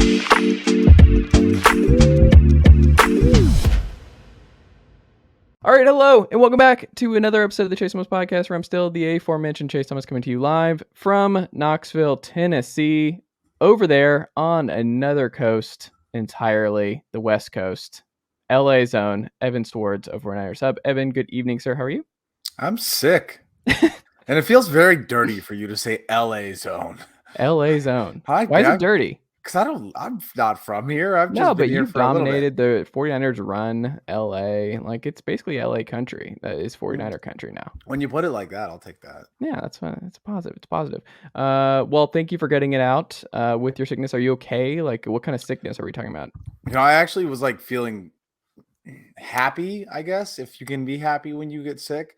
All right, hello, and welcome back to another episode of the Chase Thomas Podcast, where I'm still the aforementioned Chase Thomas, coming to you live from Knoxville, Tennessee, over there on another coast entirely, the West Coast, LA zone. Evan Sowards over 49ers Hub. Evan, good evening, sir. How are you? I'm sick. And it feels very dirty for you to say LA zone. LA zone. Why is it dirty? Because I'm not from here. I've No, just been but here you've for a little dominated bit. the 49ers run LA. Like, it's basically LA country. That is 49er country now. When you put it like that, I'll take that. Yeah, that's fine. It's positive. It's positive. Well, thank you for getting it out with your sickness. Are you okay? Like, what kind of sickness are we talking about? You know, I actually was like feeling happy, I guess, if you can be happy when you get sick.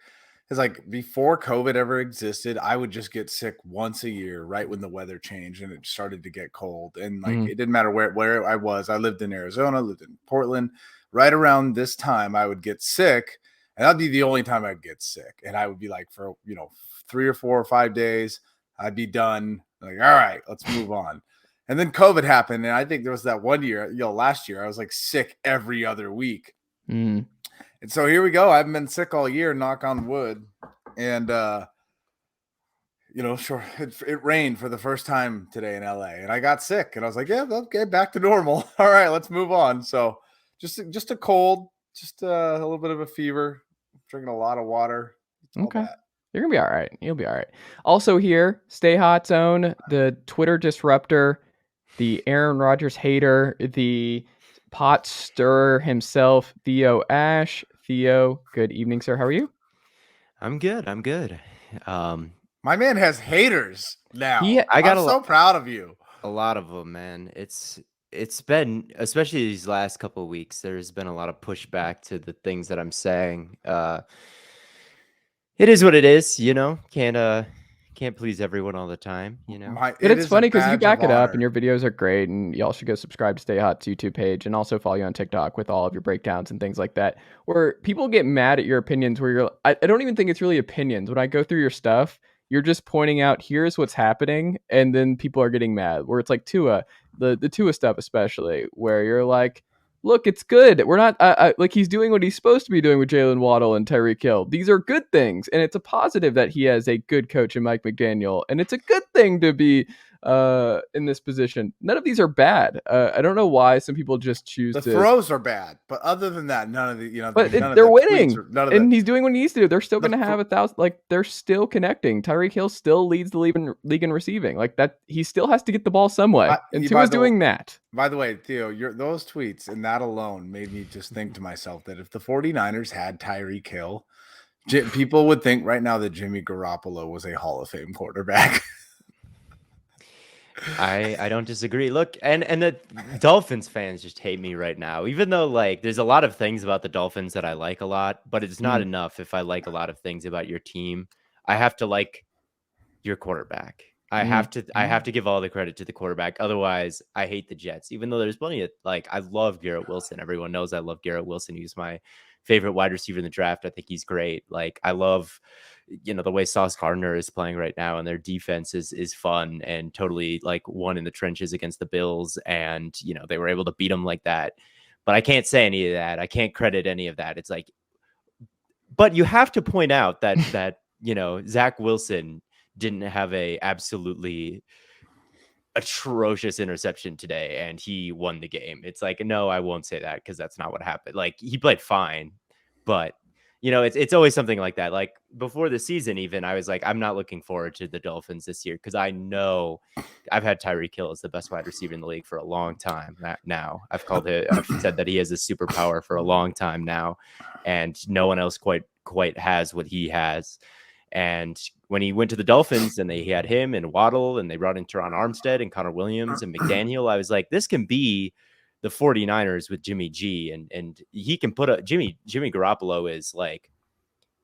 Because like before COVID ever existed, I would just get sick once a year, right when the weather changed and it started to get cold. And like it didn't matter where I was. I lived in Arizona, lived in Portland. Right around this time, I would get sick, and that'd be the only time I'd get sick. And I would be like, for 3 or 4 or 5 days, I'd be done. Like, all right, let's move on. And then COVID happened, and I think there was that one year, last year, I was like sick every other week. And so here we go. I haven't been sick all year, knock on wood. And, sure, it rained for the first time today in LA. And I got sick. And I was like, yeah, okay, back to normal. All right, let's move on. So just a cold, just a little bit of a fever, drinking a lot of water. Okay. You're going to be all right. You'll be all right. Also here, Stay Hot Zone, the Twitter disruptor, the Aaron Rodgers hater, the pot stirrer himself, Theo Ash. Theo, good evening, sir. How are you? I'm good. My man has haters now. I'm so proud of you. A lot of them, man. It's been, especially these last couple of weeks, there's been a lot of pushback to the things that I'm saying. It is what it is, can't please everyone all the time, But it's funny because you back it up and your videos are great, and y'all should go subscribe to Stay Hot's YouTube page and also follow you on TikTok with all of your breakdowns and things like that, where people get mad at your opinions where I don't even think it's really opinions. When I go through your stuff, you're just pointing out, here's what's happening, and then people are getting mad, where it's like Tua, the Tua stuff especially, where you're like, look, it's good. We're not like he's doing what he's supposed to be doing with Jalen Waddle and Tyreek Hill. These are good things, and it's a positive that he has a good coach in Mike McDaniel, and it's a good thing to be in this position. None of these are bad. I don't know why some people just choose the throws are bad, but other than that, none of the But they're winning, and he's doing what he needs to do. They're still going to have 1,000. Like, they're still connecting. Tyreek Hill still leads the league in receiving. Like that, he still has to get the ball some way, and Tua's doing that. By the way, Theo, those tweets and that alone made me just think to myself that if the 49ers had Tyreek Hill, people would think right now that Jimmy Garoppolo was a Hall of Fame quarterback. I don't disagree. Look, and the Dolphins fans just hate me right now, even though like there's a lot of things about the Dolphins that I like a lot, but it's not enough. If I like a lot of things about your team, I have to like your quarterback. I have to give all the credit to the quarterback. Otherwise, I hate the Jets, even though there's plenty of like, I love Garrett Wilson. Everyone knows I love Garrett Wilson. He's my favorite wide receiver in the draft. I think he's great. Like, I love, the way Sauce Gardner is playing right now, and their defense is fun and totally like won in the trenches against the Bills. And, they were able to beat them like that, but I can't say any of that. I can't credit any of that. It's like, but you have to point out that, Zach Wilson didn't have a absolutely atrocious interception today and he won the game. It's like, no, I won't say that because that's not what happened. Like, he played fine, but it's always something like that. Like, before the season, even, I was like, I'm not looking forward to the Dolphins this year because I know I've had Tyreek Hill as the best wide receiver in the league for a long time now. I've said that he has a superpower for a long time now, and no one else quite has what he has. And when he went to the Dolphins and he had him and Waddle and they brought in Teron Armstead and Connor Williams and McDaniel, I was like, this can be the 49ers with Jimmy G, and he can put Jimmy Garoppolo is like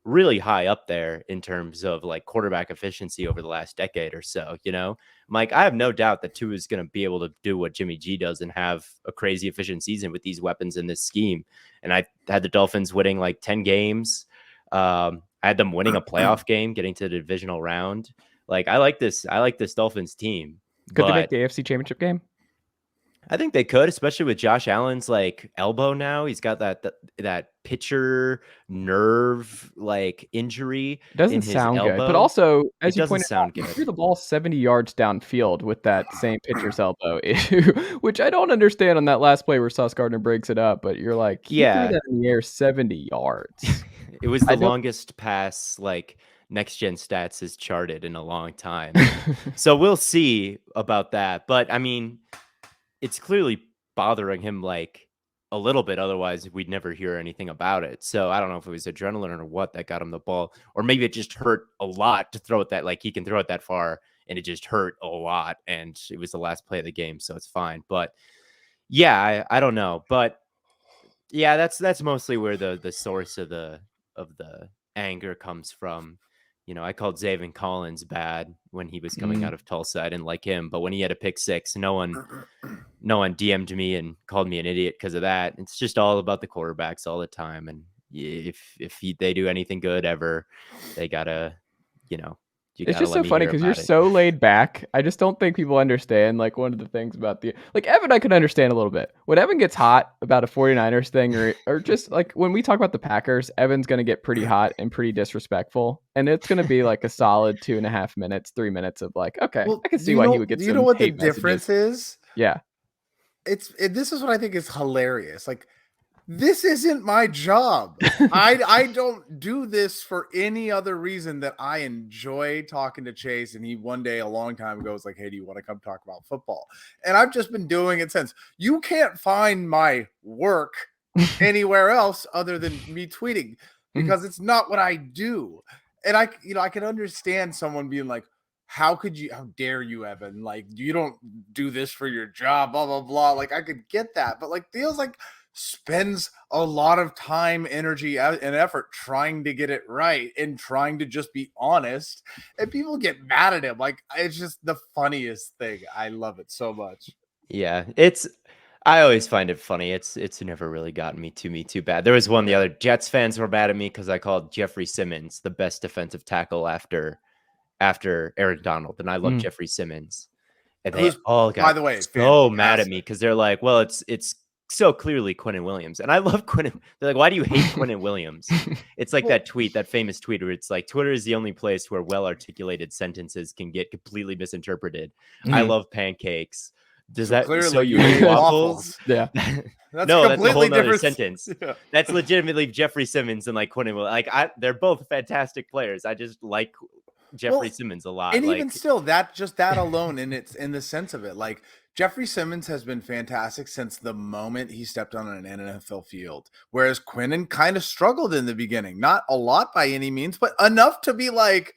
really high up there in terms of like quarterback efficiency over the last decade or so. I'm like, I have no doubt that Tua is going to be able to do what Jimmy G does and have a crazy efficient season with these weapons in this scheme. And I had the Dolphins winning like 10 games. I had them winning a playoff game, getting to the divisional round. Like, I like this Dolphins team. Could they make the AFC Championship game? I think they could, especially with Josh Allen's like elbow now. He's got that pitcher nerve like injury It doesn't in his sound good, but elbow. also, as It you doesn't pointed out, sound he good. threw the ball 70 yards downfield with that same pitcher's elbow issue, which I don't understand on that last play where Sauce Gardner breaks it up, but you're like, he threw Yeah. that in the air 70 yards. It was I the don't longest pass like next gen stats has charted in a long time. So we'll see about that. But I mean, it's clearly bothering him like a little bit. Otherwise, we'd never hear anything about it. So I don't know if it was adrenaline or what that got him the ball, or maybe it just hurt a lot to throw it that like he can throw it that far and it just hurt a lot. And it was the last play of the game. So it's fine. But yeah, I don't know. But yeah, that's mostly where the source of the anger comes from. You know, I called Zaven Collins bad when he was coming out of Tulsa. I didn't like him, but when he had a pick six, no one DM'd me and called me an idiot because of that. It's just all about the quarterbacks all the time, and they do anything good ever, they gotta, you know, you It's gotta just let so me funny hear because you're about it. so laid back. I just don't think people understand, like, one of the things about like, Evan, I could understand a little bit. When Evan gets hot about a 49ers thing or just, like, when we talk about the Packers, Evan's gonna get pretty hot and pretty disrespectful, and it's gonna be, like, a solid 2.5 minutes, 3 minutes of, like, okay, Well, I can see why he would get do you know some what the hate messages. difference is? Yeah. This is what I think is hilarious. Like, this isn't my job. I don't do this for any other reason that I enjoy talking to Chase. And he one day a long time ago was like, hey, do you want to come talk about football? And I've just been doing it since. You can't find my work anywhere else other than me tweeting because it's not what I do. And I can understand someone being like, how dare you, Evan? Like, you don't do this for your job, blah, blah, blah. Like, I could get that. But like, feels like spends a lot of time, energy, and effort trying to get it right and trying to just be honest. And people get mad at him. Like, it's just the funniest thing. I love it so much. Yeah, I always find it funny. It's never really gotten me too bad. There was one the other Jets fans were mad at me because I called Jeffrey Simmons the best defensive tackle after Aaron Donald, and I love Jeffrey Simmons. And they all got, by the way, so mad at me because they're like, well, it's so clearly Quinnen Williams. And I love Quinnen. They're like, why do you hate Quinnen Williams? It's like that famous tweet where it's like, Twitter is the only place where well-articulated sentences can get completely misinterpreted. I love pancakes. Does so that clearly so you hate waffles? Yeah. That's a whole other sentence. Yeah. That's legitimately Jeffrey Simmons and like Quinnen Williams. Like they're both fantastic players. I just like Jeffrey Simmons a lot. And like, even still, that alone in the sense of it, like Jeffrey Simmons has been fantastic since the moment he stepped on an NFL field. Whereas Quinnen kind of struggled in the beginning. Not a lot by any means, but enough to be like,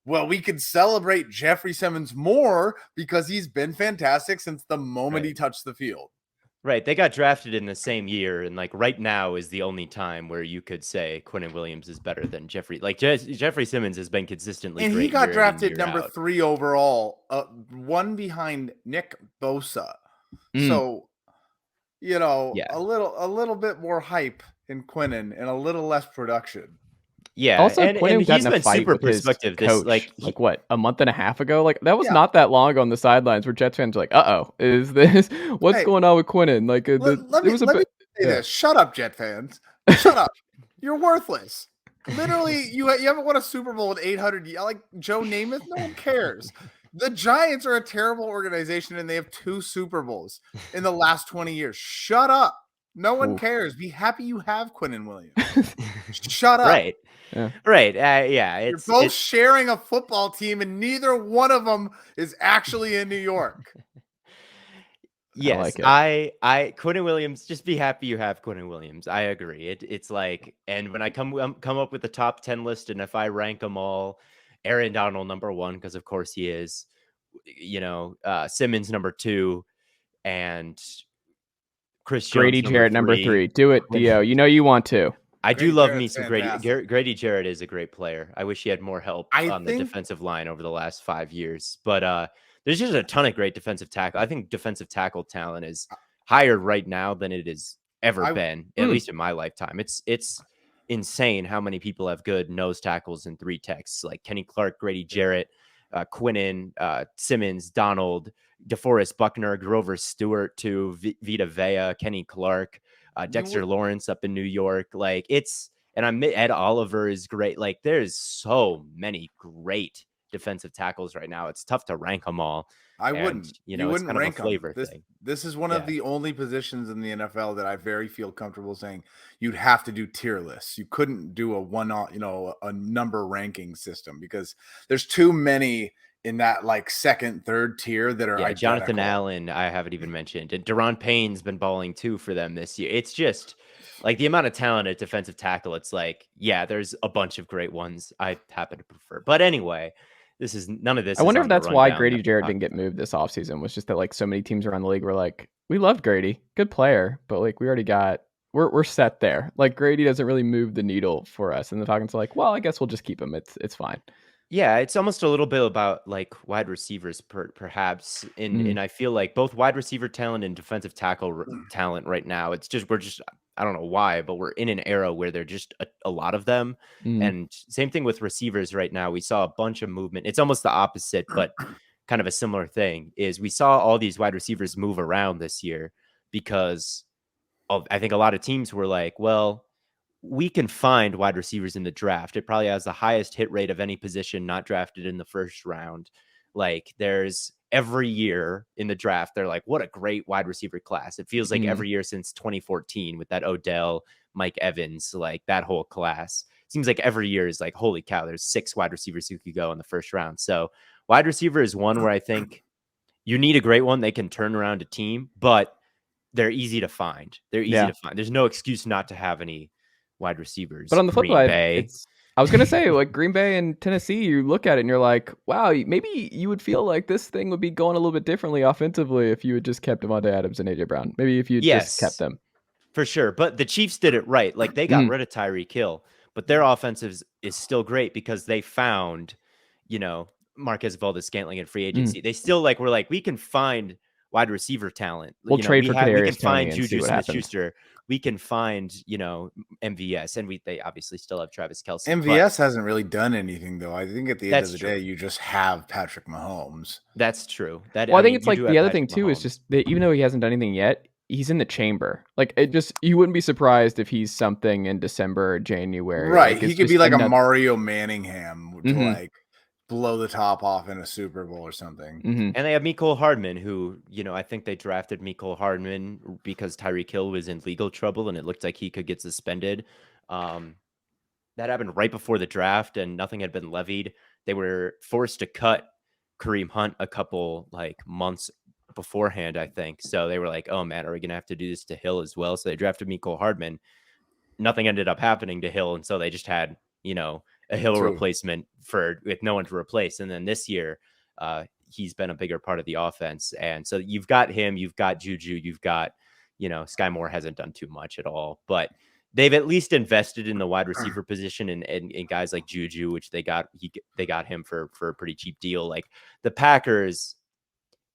well, we could celebrate Jeffrey Simmons more because he's been fantastic since the moment he touched the field. Right. They got drafted in the same year. And like right now is the only time where you could say Quinnen Williams is better than Jeffrey. Like Jeffrey Simmons has been consistently and great. He got drafted number 3 overall, one behind Nick Bosa. So, a little bit more hype in Quinnen and a little less production. Yeah, also, Quinnen got in a fight super with his coach, like what, a month and a half ago? Like that was not that long on the sidelines where Jets fans were like, "Uh-oh, is this what's going on with Quinnen?" Like, let me say this: shut up, Jet fans, shut up. You're worthless. Literally, you haven't won a Super Bowl in 800 years. Like Joe Namath, no one cares. The Giants are a terrible organization, and they have 2 Super Bowls in the last 20 years. Shut up. No one cares. Be happy you have Quinnen Williams. Shut up. Right. Yeah. Right. Yeah. You're both sharing a football team, and neither one of them is actually in New York. Yes, I Quinnen Williams. Just be happy you have Quinnen Williams. I agree. It's like, and when I come up with the top 10 list, and if I rank them all, Aaron Donald number 1 because of course he is. Simmons number 2, and Chris Jones Grady Jarrett number 3. Do it, Theo. You want to. I do love me some Grady. Grady Jarrett is a great player. I wish he had more help on the defensive line over the last 5 years. But there's just a ton of great defensive tackle. I think defensive tackle talent is higher right now than it has ever been, at least in my lifetime. It's insane how many people have good nose tackles and 3 techs like Kenny Clark, Grady Jarrett, Quinnen, Simmons, Donald, DeForest Buckner, Grover Stewart to Vita Vea, Kenny Clark, Dexter Lawrence up in New York. Like Ed Oliver is great. Like there's so many great defensive tackles right now. It's tough to rank them all. I wouldn't. You It's wouldn't kind of a rank them. flavor thing. This is one of the only positions in the NFL that I very feel comfortable saying you'd have to do tier lists. You couldn't do a number ranking system because there's too many in that like second, third tier that are identical. Jonathan Allen, I haven't even mentioned. And Daron Payne's been balling too for them this year. It's just like the amount of talent at defensive tackle. It's like, yeah, there's a bunch of great ones I happen to prefer. But anyway, none of this. I wonder if that's why Grady Jarrett didn't get moved this offseason, was just that like so many teams around the league were like, we loved Grady, good player, but like we already we're set there. Like Grady doesn't really move the needle for us. And the Falcons are like, well, I guess we'll just keep him. It's fine. Yeah, it's almost a little bit about like wide receivers, perhaps. And I feel like both wide receiver talent and defensive tackle talent right now. I don't know why, but we're in an era where there are just a lot of them. And same thing with receivers right now. We saw a bunch of movement. It's almost the opposite, but kind of a similar thing is we saw all these wide receivers move around this year because I think a lot of teams were like, well, we can find wide receivers in the draft. It probably has the highest hit rate of any position not drafted in the first round. Like there's every year in the draft, they're like, what a great wide receiver class. It feels like every year since 2014 with that Odell, Mike Evans, like that whole class. It seems like every year is like, holy cow, there's 6 wide receivers who could go in the first round. So wide receiver is one where I think you need a great one. They can turn around a team, but they're easy to find. There's no excuse not to have any wide receivers. But on the flip side, I was going to say, like Green Bay and Tennessee, you look at it and you're like, wow, maybe you would feel like this thing would be going a little bit differently offensively if you had just kept Devontae Adams and AJ Brown. Maybe if you just kept them. For sure. But the Chiefs did it right. Like they got rid of Tyreek Hill, but their offense is still great because they found, Marquez Valdes-Scantling in free agency. They still were like, we can find wide receiver talent. We'll trade for Kadarius. We can find Juju Smith-Schuster. We can find, MVS, and they obviously still have Travis Kelce. MVS hasn't really done anything, though. I think at the end of the day, you just have Patrick Mahomes. That's true. I think it's like the other thing too is just that even though he hasn't done anything yet, he's in the chamber. Like you wouldn't be surprised if he's something in December or January. Right. He could be like a Mario Manningham, like blow the top off in a Super Bowl or something. And they have Mecole Hardman, who, I think they drafted Mecole Hardman because Tyreek Hill was in legal trouble and it looked like he could get suspended. That happened right before the draft and nothing had been levied. They were forced to cut Kareem Hunt a couple months beforehand, I think. So they were like, oh man, are we going to have to do this to Hill as well? So they drafted Mecole Hardman. Nothing ended up happening to Hill. And so they just had, a Hill replacement with no one to replace. And then this year, he's been a bigger part of the offense. And so you've got him, you've got Juju, you've got, Sky Moore hasn't done too much at all, but they've at least invested in the wide receiver position and guys like Juju, which they got him for a pretty cheap deal. Like the Packers,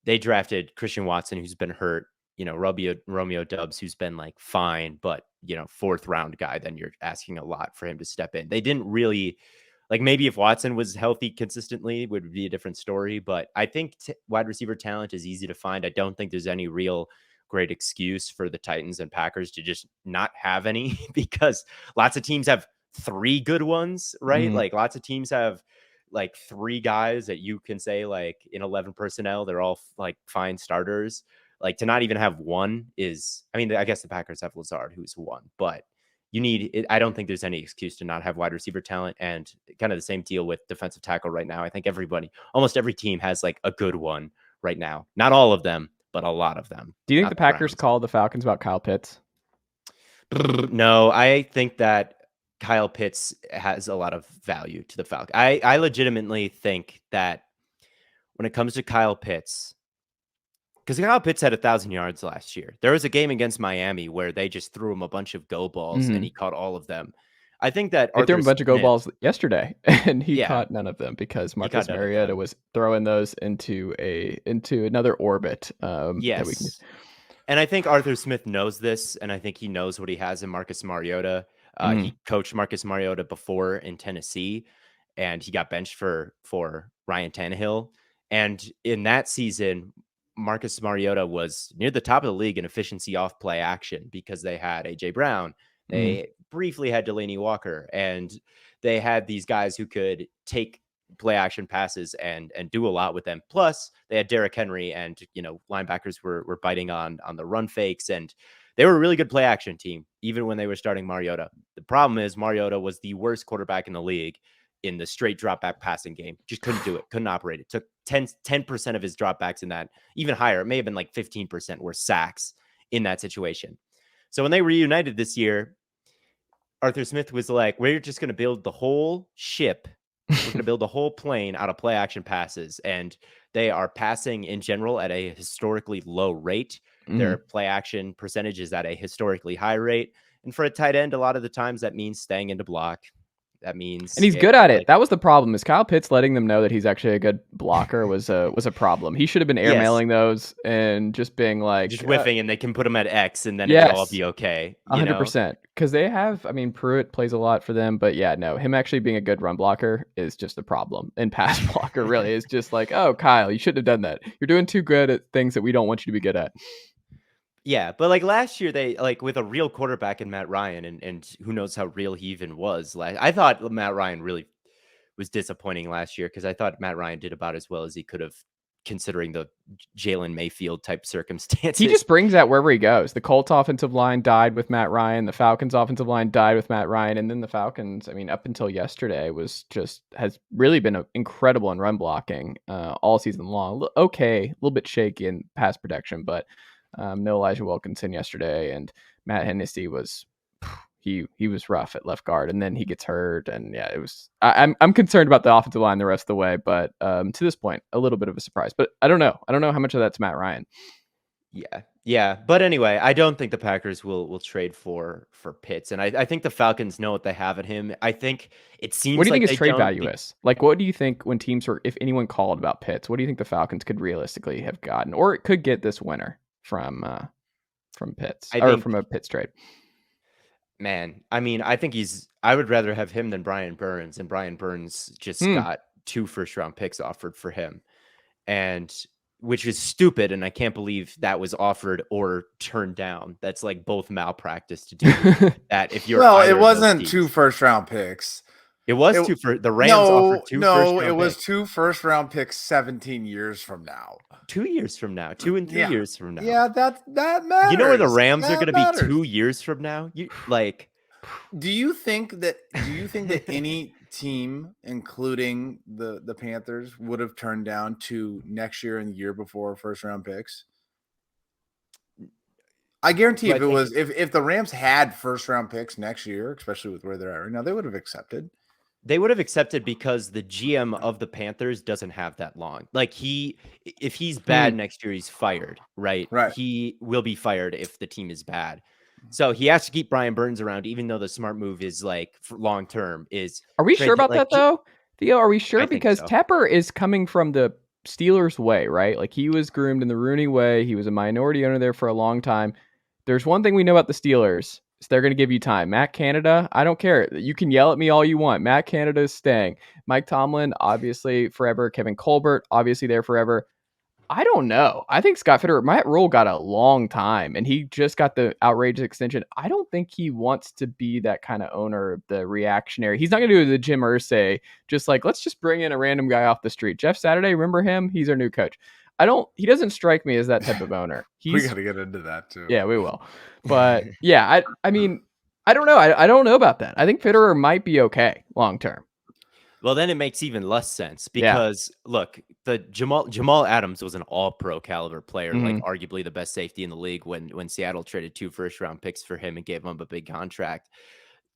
they drafted Christian Watson, who's been hurt, Romeo Doubs, who's been fine, but 4th round guy, then you're asking a lot for him to step in. They didn't really maybe if Watson was healthy consistently, it would be a different story. But I think wide receiver talent is easy to find. I don't think there's any real great excuse for the Titans and Packers to just not have any because lots of teams have 3 good ones, right? Like lots of teams have 3 guys that you can say in 11 personnel, they're all fine starters. To not even have one is, I guess the Packers have Lazard, who's 1, but you need it. I don't think there's any excuse to not have wide receiver talent, and kind of the same deal with defensive tackle right now. I think almost every team has a good one right now. Not all of them, but a lot of them. Do you think the Packers called the Falcons about Kyle Pitts? No, I think that Kyle Pitts has a lot of value to the Falcons. I legitimately think that when it comes to Kyle Pitts, because Kyle Pitts had 1,000 yards last year. There was a game against Miami where they just threw him a bunch of go balls and he caught all of them. I think that they threw him a bunch of go balls yesterday and he caught none of them because Marcus Mariota was throwing those into another orbit. Yes. And I think Arthur Smith knows this, and I think he knows what he has in Marcus Mariota. He coached Marcus Mariota before in Tennessee, and he got benched for Ryan Tannehill. And in that season, Marcus Mariota was near the top of the league in efficiency off play action because they had AJ Brown. They briefly had Delaney Walker, and they had these guys who could take play action passes and do a lot with them. Plus, they had Derrick Henry, and linebackers were biting on the run fakes, and they were a really good play action team, even when they were starting Mariota. The problem is Mariota was the worst quarterback in the league in the straight drop back passing game. Just couldn't do it, couldn't operate it. Took 10% of his dropbacks in that, even higher. It may have been like 15% were sacks in that situation. So when they reunited this year, Arthur Smith was like, we're just going to build the whole ship. We're going to build the whole plane out of play action passes. And they are passing in general at a historically low rate. Their play action percentage is at a historically high rate. And for a tight end, a lot of the times that means staying into block. That means, and he's good at it. That was the problem. Is Kyle Pitts letting them know that he's actually a good blocker was a problem. He should have been airmailing those and just being like just whiffing, and they can put him at X, and then it'll all be okay. 100%. Because they have, Pruitt plays a lot for them, but him actually being a good run blocker is just a problem. And pass blocker really is just like, oh, Kyle, you shouldn't have done that. You're doing too good at things that we don't want you to be good at. Yeah, but like last year, they with a real quarterback in Matt Ryan, and who knows how real he even was. I thought Matt Ryan really was disappointing last year because I thought Matt Ryan did about as well as he could have, considering the Jalen Mayfield type circumstances. He just brings that wherever he goes. The Colts offensive line died with Matt Ryan. The Falcons offensive line died with Matt Ryan. And then the Falcons, up until yesterday, has really been incredible in run blocking all season long. Okay, a little bit shaky in pass protection, but no Elijah Wilkinson yesterday, and Matt Hennessy was he was rough at left guard, and then he gets hurt, and it was. I'm concerned about the offensive line the rest of the way, but to this point, a little bit of a surprise. But I don't know how much of that's Matt Ryan. Yeah. But anyway, I don't think the Packers will trade for Pitts, and I think the Falcons know what they have at him. I think it seems. What do you think his trade value is? Like, what do you think when teams if anyone called about Pitts, what do you think the Falcons could realistically have gotten, or it could get this winter from Pitts from a Pitts trade? Man, I think I would rather have him than Brian Burns, and Brian Burns just got 2 first-round picks offered for him, and which is stupid, and I can't believe that was offered or turned down. That's like both malpractice to do that. If you're it wasn't 2 first-round picks. It was the Rams offered 2 first-round picks. It was 2 first-round picks 17 years from now. 2 years from now, 2 and 3 years from now. Yeah, that matters. You know where the Rams are going to be 2 years from now? Do you think that any team, including the Panthers, would have turned down 2 next year and the year before first-round picks? I guarantee if the Rams had first-round picks next year, especially with where they're at right now, they would have accepted. They would have accepted because the GM of the Panthers doesn't have that long. If he's bad next year, he's fired, right? He will be fired if the team is bad. So he has to keep Brian Burns around, even though the smart move is for long term. Are we sure about that though, Theo? Are we sure? Because Tepper is coming from the Steelers way, right? Like, he was groomed in the Rooney way. He was a minority owner there for a long time. There's one thing we know about the Steelers. So they're going to give you time. Matt Canada, I don't care. You can yell at me all you want. Matt Canada is staying. Mike Tomlin, obviously forever. Kevin Colbert, obviously there forever. I don't know. I think Scott Fitterer, Matt Rule got a long time, and he just got the outrageous extension. I don't think he wants to be that kind of owner, the reactionary. He's not going to do the Jim Irsay, just like, let's just bring in a random guy off the street. Jeff Saturday, remember him? He's our new coach. He doesn't strike me as that type of owner. We got to get into that too. Yeah, we will. But I don't know. I don't know about that. I think Fitterer might be okay long term. Well, then it makes even less sense because look, the Jamal Adams was an all-pro caliber player, like arguably the best safety in the league when Seattle traded 2 first-round picks for him and gave him a big contract.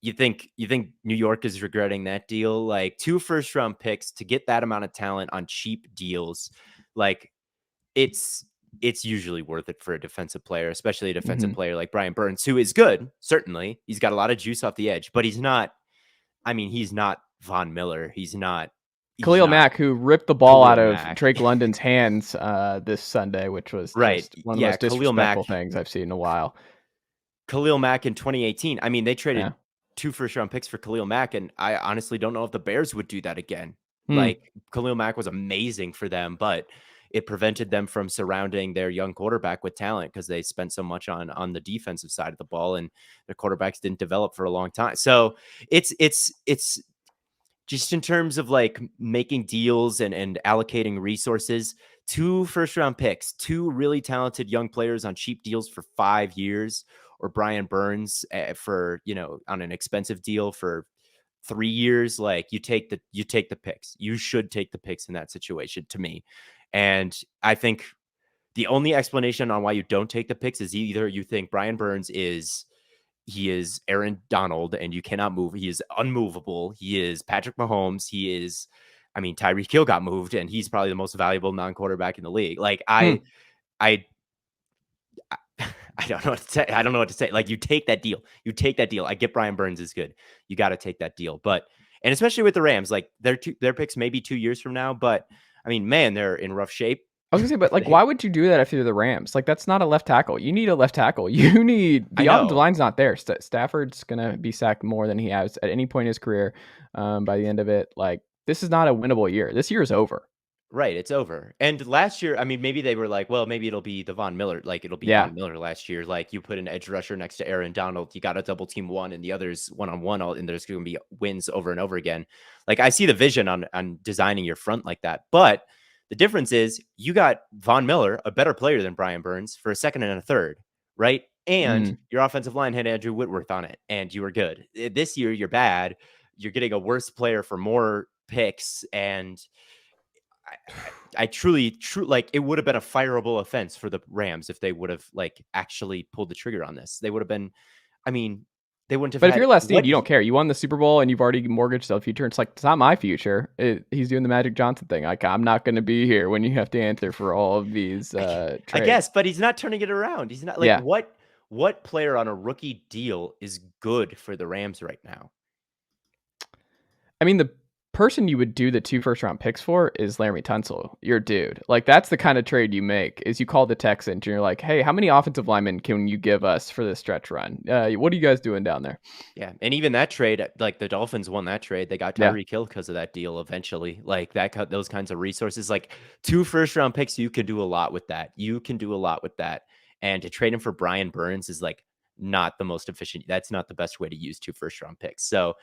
You think New York is regretting that deal? Like, 2 first-round picks to get that amount of talent on cheap deals, like, it's usually worth it for a defensive player, especially a defensive player like Brian Burns, who is good. Certainly, he's got a lot of juice off the edge, but he's not Von Miller. He's not Khalil Mack, who ripped the ball out of Drake London's hands this Sunday, which was one of the most disrespectful things I've seen in a while. Khalil Mack in 2018. They traded 2 first-round picks for Khalil Mack, and I honestly don't know if the Bears would do that again. Like, Khalil Mack was amazing for them, but it prevented them from surrounding their young quarterback with talent because they spent so much on the defensive side of the ball, and their quarterbacks didn't develop for a long time. So it's just in terms of like making deals and allocating resources, 2 first-round picks, 2 really talented young players on cheap deals for 5 years, or Brian Burns for, on an expensive deal for 3 years. Like you take the picks. You should take the picks in that situation, to me. And I think the only explanation on why you don't take the picks is either you think Brian Burns is Aaron Donald and you cannot move. He is unmovable. He is Patrick Mahomes. Tyreek Hill got moved and he's probably the most valuable non-quarterback in the league. Like I don't know what to say. I don't know what to say. Like you take that deal. I get Brian Burns is good. You got to take that deal. And especially with the Rams, like their picks maybe 2 years from now, but man, they're in rough shape. I was gonna say, but like, why would you do that if you're the Rams? Like, that's not a left tackle. You need a left tackle. You need the offensive line's not there. Stafford's gonna be sacked more than he has at any point in his career. By the end of it, like, this is not a winnable year. This year is over. Right, it's over. And last year, maybe they were like, well, maybe it'll be the Von Miller. Like it'll be Von Miller last year. Like you put an edge rusher next to Aaron Donald, you got a double team one, and the other's one-on-one, and there's going to be wins over and over again. Like I see the vision on designing your front like that, but the difference is you got Von Miller, a better player than Brian Burns, for a second and a third, right? And your offensive line had Andrew Whitworth on it, and you were good. This year, you're bad. You're getting a worse player for more picks, and I truly, like, it would have been a fireable offense for the Rams if they would have like actually pulled the trigger on this. They would have been, they wouldn't have. But if you're Les Snead, you don't care. You won the Super Bowl and you've already mortgaged the future. It's like, it's not my future. He's doing the Magic Johnson thing. Like, I'm not going to be here when you have to answer for all of these trades. I guess, but he's not turning it around. He's not like what player on a rookie deal is good for the Rams right now? The person you would do the 2 first-round picks for is Laramie Tunsil, your dude. Like, that's the kind of trade you make, is you call the Texans and you're like, hey, how many offensive linemen can you give us for this stretch run? What are you guys doing down there? Yeah, and even that trade, like the Dolphins won that trade. They got Tyreek Hill because of that deal eventually. Like those kinds of resources, like 2 first-round picks, you can do a lot with that. And to trade him for Brian Burns is like not the most efficient. That's not the best way to use 2 first-round picks. So,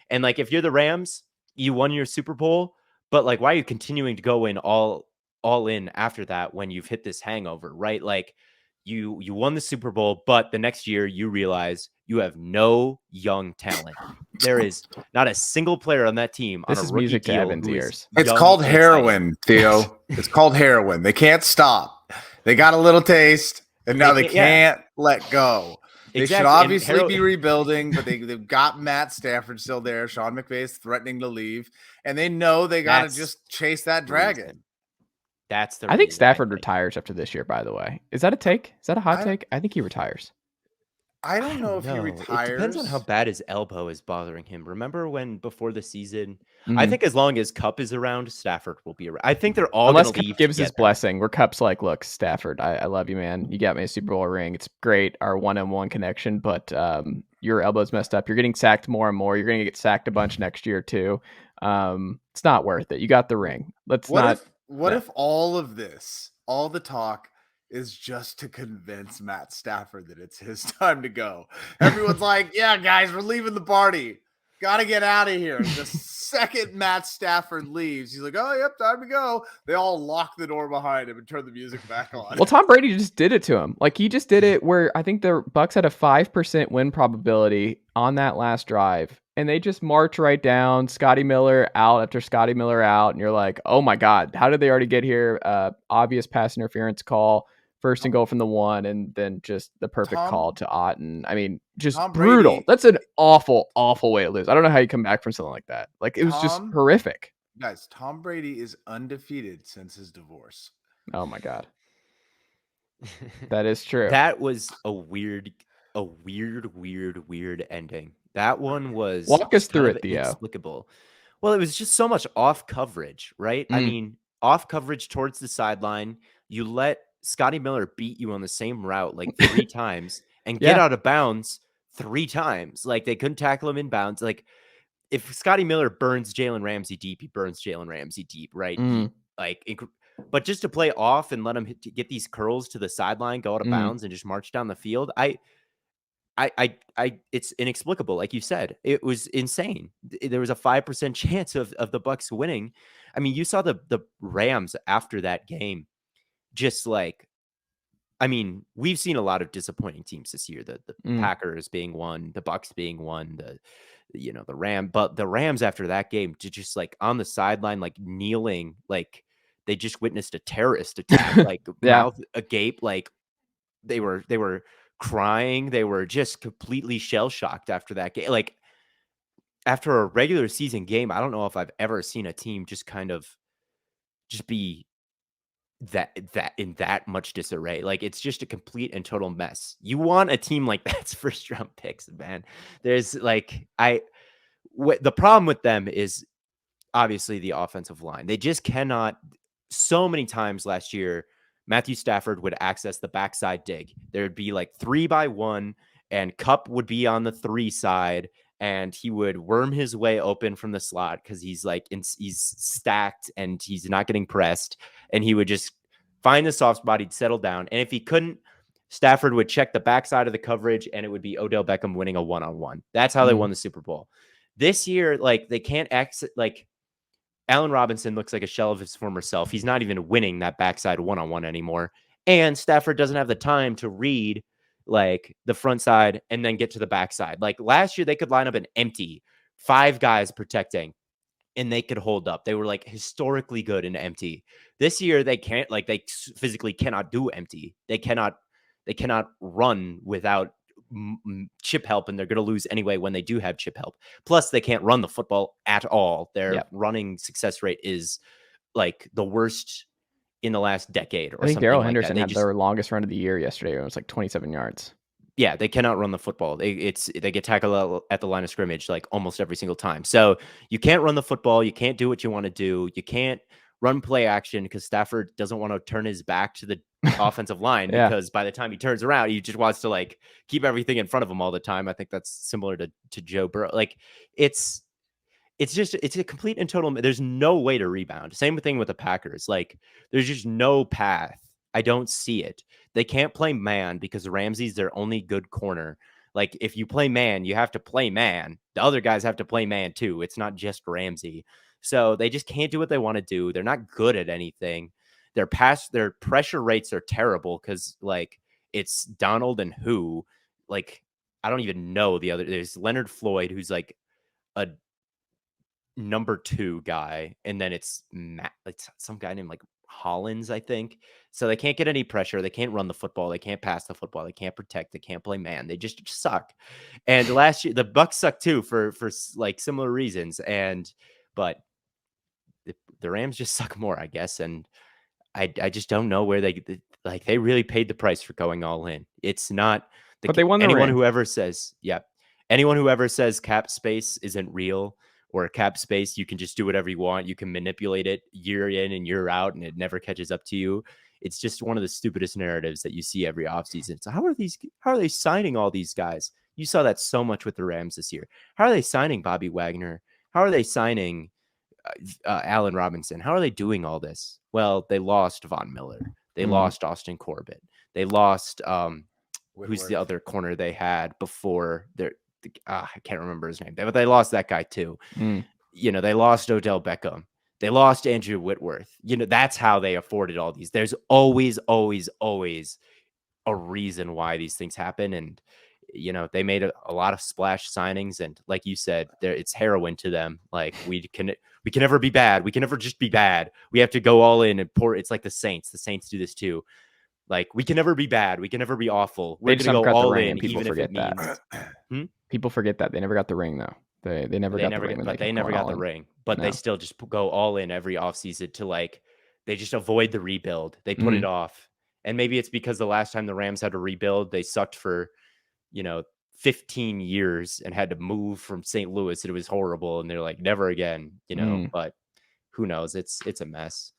and like if you're the Rams, you won your Super Bowl, but like, why are you continuing to go in all in after that when you've hit this hangover, right? Like you won the Super Bowl, but the next year you realize you have no young talent. There is not a single player on that team. This is music to Evan's ears. It's called heroin, Theo. It's called heroin. They can't stop. They got a little taste, and now they can't let go. They should obviously be rebuilding, but they've got Matt Stafford still there. Sean McVay's threatening to leave, and they know they got to just chase that dragon. That's the. I think Stafford retires after this year. By the way, is that a take? Is that a hot take? I think he retires. I don't know if he retires. It depends on how bad his elbow is bothering him. Remember when before the season? I think as long as Kupp is around, Stafford will be around. I think they're all unless Kupp gives his blessing. Where Kupp's like, "Look, Stafford, I love you, man. You got me a Super Bowl ring. It's great, our one-on-one connection. But your elbow's messed up. You're getting sacked more and more. You're going to get sacked a bunch next year too. It's not worth it. You got the ring. What if all of this, all the talk, is just to convince Matt Stafford that it's his time to go? Everyone's like, yeah, guys, we're leaving the party. Got to get out of here. The second Matt Stafford leaves, he's like, oh, yep, time to go. They all lock the door behind him and turn the music back on. Well, Tom Brady just did it to him. Like, he just did it where I think the Bucs had a 5% win probability on that last drive. And they just march right down, Scotty Miller out after Scotty Miller out. And you're like, oh my God, how did they already get here? Obvious pass interference call, 1st and goal from the 1, and then just the perfect call to Otten. Just brutal. That's an awful, awful way to lose. I don't know how you come back from something like that. Like, it was just horrific. Guys, Tom Brady is undefeated since his divorce. Oh my God. That is true. That was a weird ending. That one was walk us through it, Theo. Inexplicable. Well, it was just so much off coverage, right? Off coverage towards the sideline. You let Scotty Miller beat you on the same route like 3 times and get out of bounds 3 times. Like, they couldn't tackle him in bounds. Like, if Scotty Miller burns Jalen Ramsey deep, he burns Jalen Ramsey deep, right? But just to play off and let him get these curls to the sideline, go out of bounds, and just march down the field, it's inexplicable. Like you said, it was insane. There was a 5% chance of the Bucs winning. I mean, you saw the Rams after that game, just like, I mean, we've seen a lot of disappointing teams this year. The Packers being one, the Bucs being one, but the Rams after that game, just like on the sideline, like kneeling, like they just witnessed a terrorist attack, like mouth agape, like they were crying. They were just completely shell shocked after that game. Like after a regular season game, I don't know if I've ever seen a team just kind of just be that in that much disarray. Like it's just a complete and total mess. You want a team like that's first round picks, man. There's like the problem with them is obviously the offensive line. They just cannot. So many times last year, Matthew Stafford would access the backside dig. There would be like 3-by-1, and Kupp would be on the 3 side, and he would worm his way open from the slot because he's like he's stacked and he's not getting pressed, and he would just find the soft spot. He'd settle down, and if he couldn't, Stafford would check the backside of the coverage, and it would be Odell Beckham winning a 1-on-1. That's how they won the Super Bowl. This year, like they can't exit. Like Allen Robinson looks like a shell of his former self. He's not even winning that backside 1-on-1 anymore. And Stafford doesn't have the time to read like the front side and then get to the backside. Like last year, they could line up an empty 5 guys protecting and they could hold up. They were like historically good in empty. This year, they can't, like they physically cannot do empty. They cannot run without chip help, and they're going to lose anyway when they do have chip help. Plus, they can't run the football at all. Their running success rate is like the worst in the last decade. Or I think Darrell Henderson had their longest run of the year yesterday. It was like 27 yards. Yeah, they cannot run the football. They get tackled at the line of scrimmage like almost every single time. So you can't run the football. You can't do what you want to do. You can't run play action because Stafford doesn't want to turn his back to the offensive line because by the time he turns around, he just wants to like keep everything in front of him all the time. I think that's similar to Joe Burrow. Like it's a complete and total. There's no way to rebound. Same thing with the Packers. Like there's just no path. I don't see it. They can't play man because Ramsey's their only good corner. Like if you play man, you have to play man. The other guys have to play man too. It's not just Ramsey. So they just can't do what they want to do. They're not good at anything. Their pressure rates are terrible because like it's Donald and who, like I don't even know the other. There's Leonard Floyd, who's like a number 2 guy, and then it's some guy named like Hollins, I think. So they can't get any pressure. They can't run the football. They can't pass the football. They can't protect. They can't play man. They just suck. And last year the Bucs suck too for like similar reasons. But the Rams just suck more, I guess. And I just don't know where they really paid the price for going all in. It's not. But they won the anyone ring. who ever says cap space isn't real, or cap space you can just do whatever you want, you can manipulate it year in and year out, and it never catches up to you. It's just one of the stupidest narratives that you see every offseason. So how are they signing all these guys? You saw that so much with the Rams this year. How are they signing Bobby Wagner? How are they signing Allen Robinson? How are they doing all this? Well, they lost Von Miller. They lost Austin Corbett. They lost who's the other corner they had before I can't remember his name, but they lost that guy too. They lost Odell Beckham. They lost Andrew Whitworth. That's how they afforded all these. There's always a reason why these things happen. And, they made a lot of splash signings. And like you said, it's heroin to them. Like we can never be bad. We can never just be bad. We have to go all in and pour. It's like the Saints. The Saints do this too. Like we can never be bad. We can never be awful. We're going to go all in. People forget that. People forget that they never got the ring though. They never got the ring. But they never got the ring. But they still just go all in every offseason to like they just avoid the rebuild. They put it off. And maybe it's because the last time the Rams had to rebuild, they sucked for 15 years and had to move from St. Louis, and it was horrible. And they're like, never again, but who knows? It's a mess.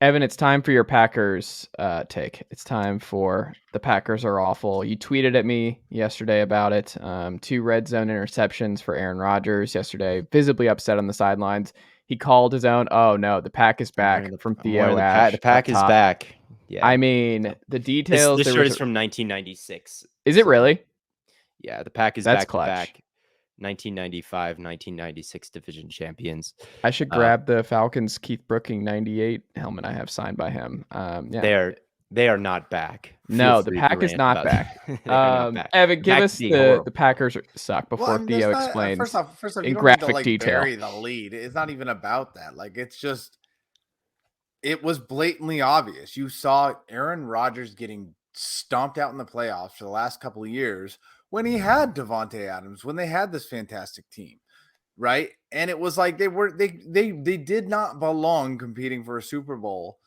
Evan, it's time for your Packers take. It's time for the Packers are awful. You tweeted at me yesterday about it. 2 red zone interceptions for Aaron Rodgers yesterday, visibly upset on the sidelines. He called his own. Oh no, the pack is back from Theo Ash. The pack is back. Yeah. I mean, the details. This shirt is from 1996. Is it really? Yeah, the pack is That's back clutch. to back. 1995, 1996 division champions. I should grab the Falcons Keith Brooking 98 helmet I have signed by him. Yeah. They are not back. No, the pack is not back. Evan, give us the Packers suck before Theo explains. First off, in you don't graphic need to detail. bury the lead. It's not even about that. Like, it's just, it was blatantly obvious. You saw Aaron Rodgers getting stomped out in the playoffs for the last couple of years when he had Davante Adams, when they had this fantastic team, right? And it was like they did not belong competing for a Super Bowl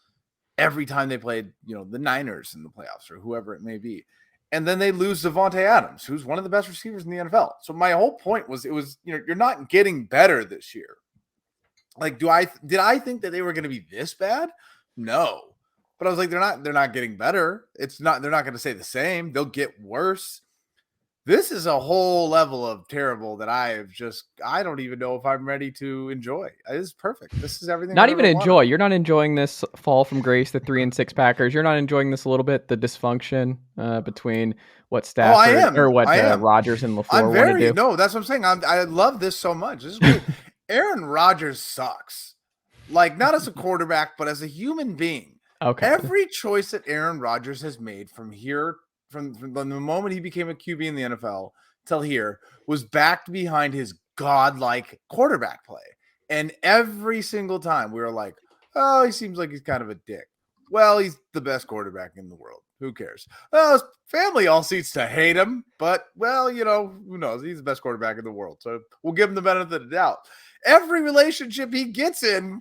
every time they played, the Niners in the playoffs or whoever it may be. And then they lose Davante Adams, who's one of the best receivers in the NFL. So my whole point was, you're not getting better this year. Like, did I think that they were going to be this bad? No. But I was like, they're not getting better. They're not going to stay the same. They'll get worse. This is a whole level of terrible that I don't even know if I'm ready to enjoy. This is perfect. This is everything. Not even enjoy. You're not enjoying this fall from grace, the 3-6 Packers. You're not enjoying this a little bit, the dysfunction between what Stafford or what Rodgers and LaFleur want to do. No, that's what I'm saying. I love this so much. This is great. Aaron Rodgers sucks. Like, not as a quarterback, but as a human being. Okay. Every choice that Aaron Rodgers has made from the moment he became a QB in the NFL till here was backed behind his godlike quarterback play. And every single time we were like, oh, he seems like he's kind of a dick. Well, he's the best quarterback in the world. Who cares? Well, his family all seems to hate him, but, well, who knows? He's the best quarterback in the world. So we'll give him the benefit of the doubt. Every relationship he gets in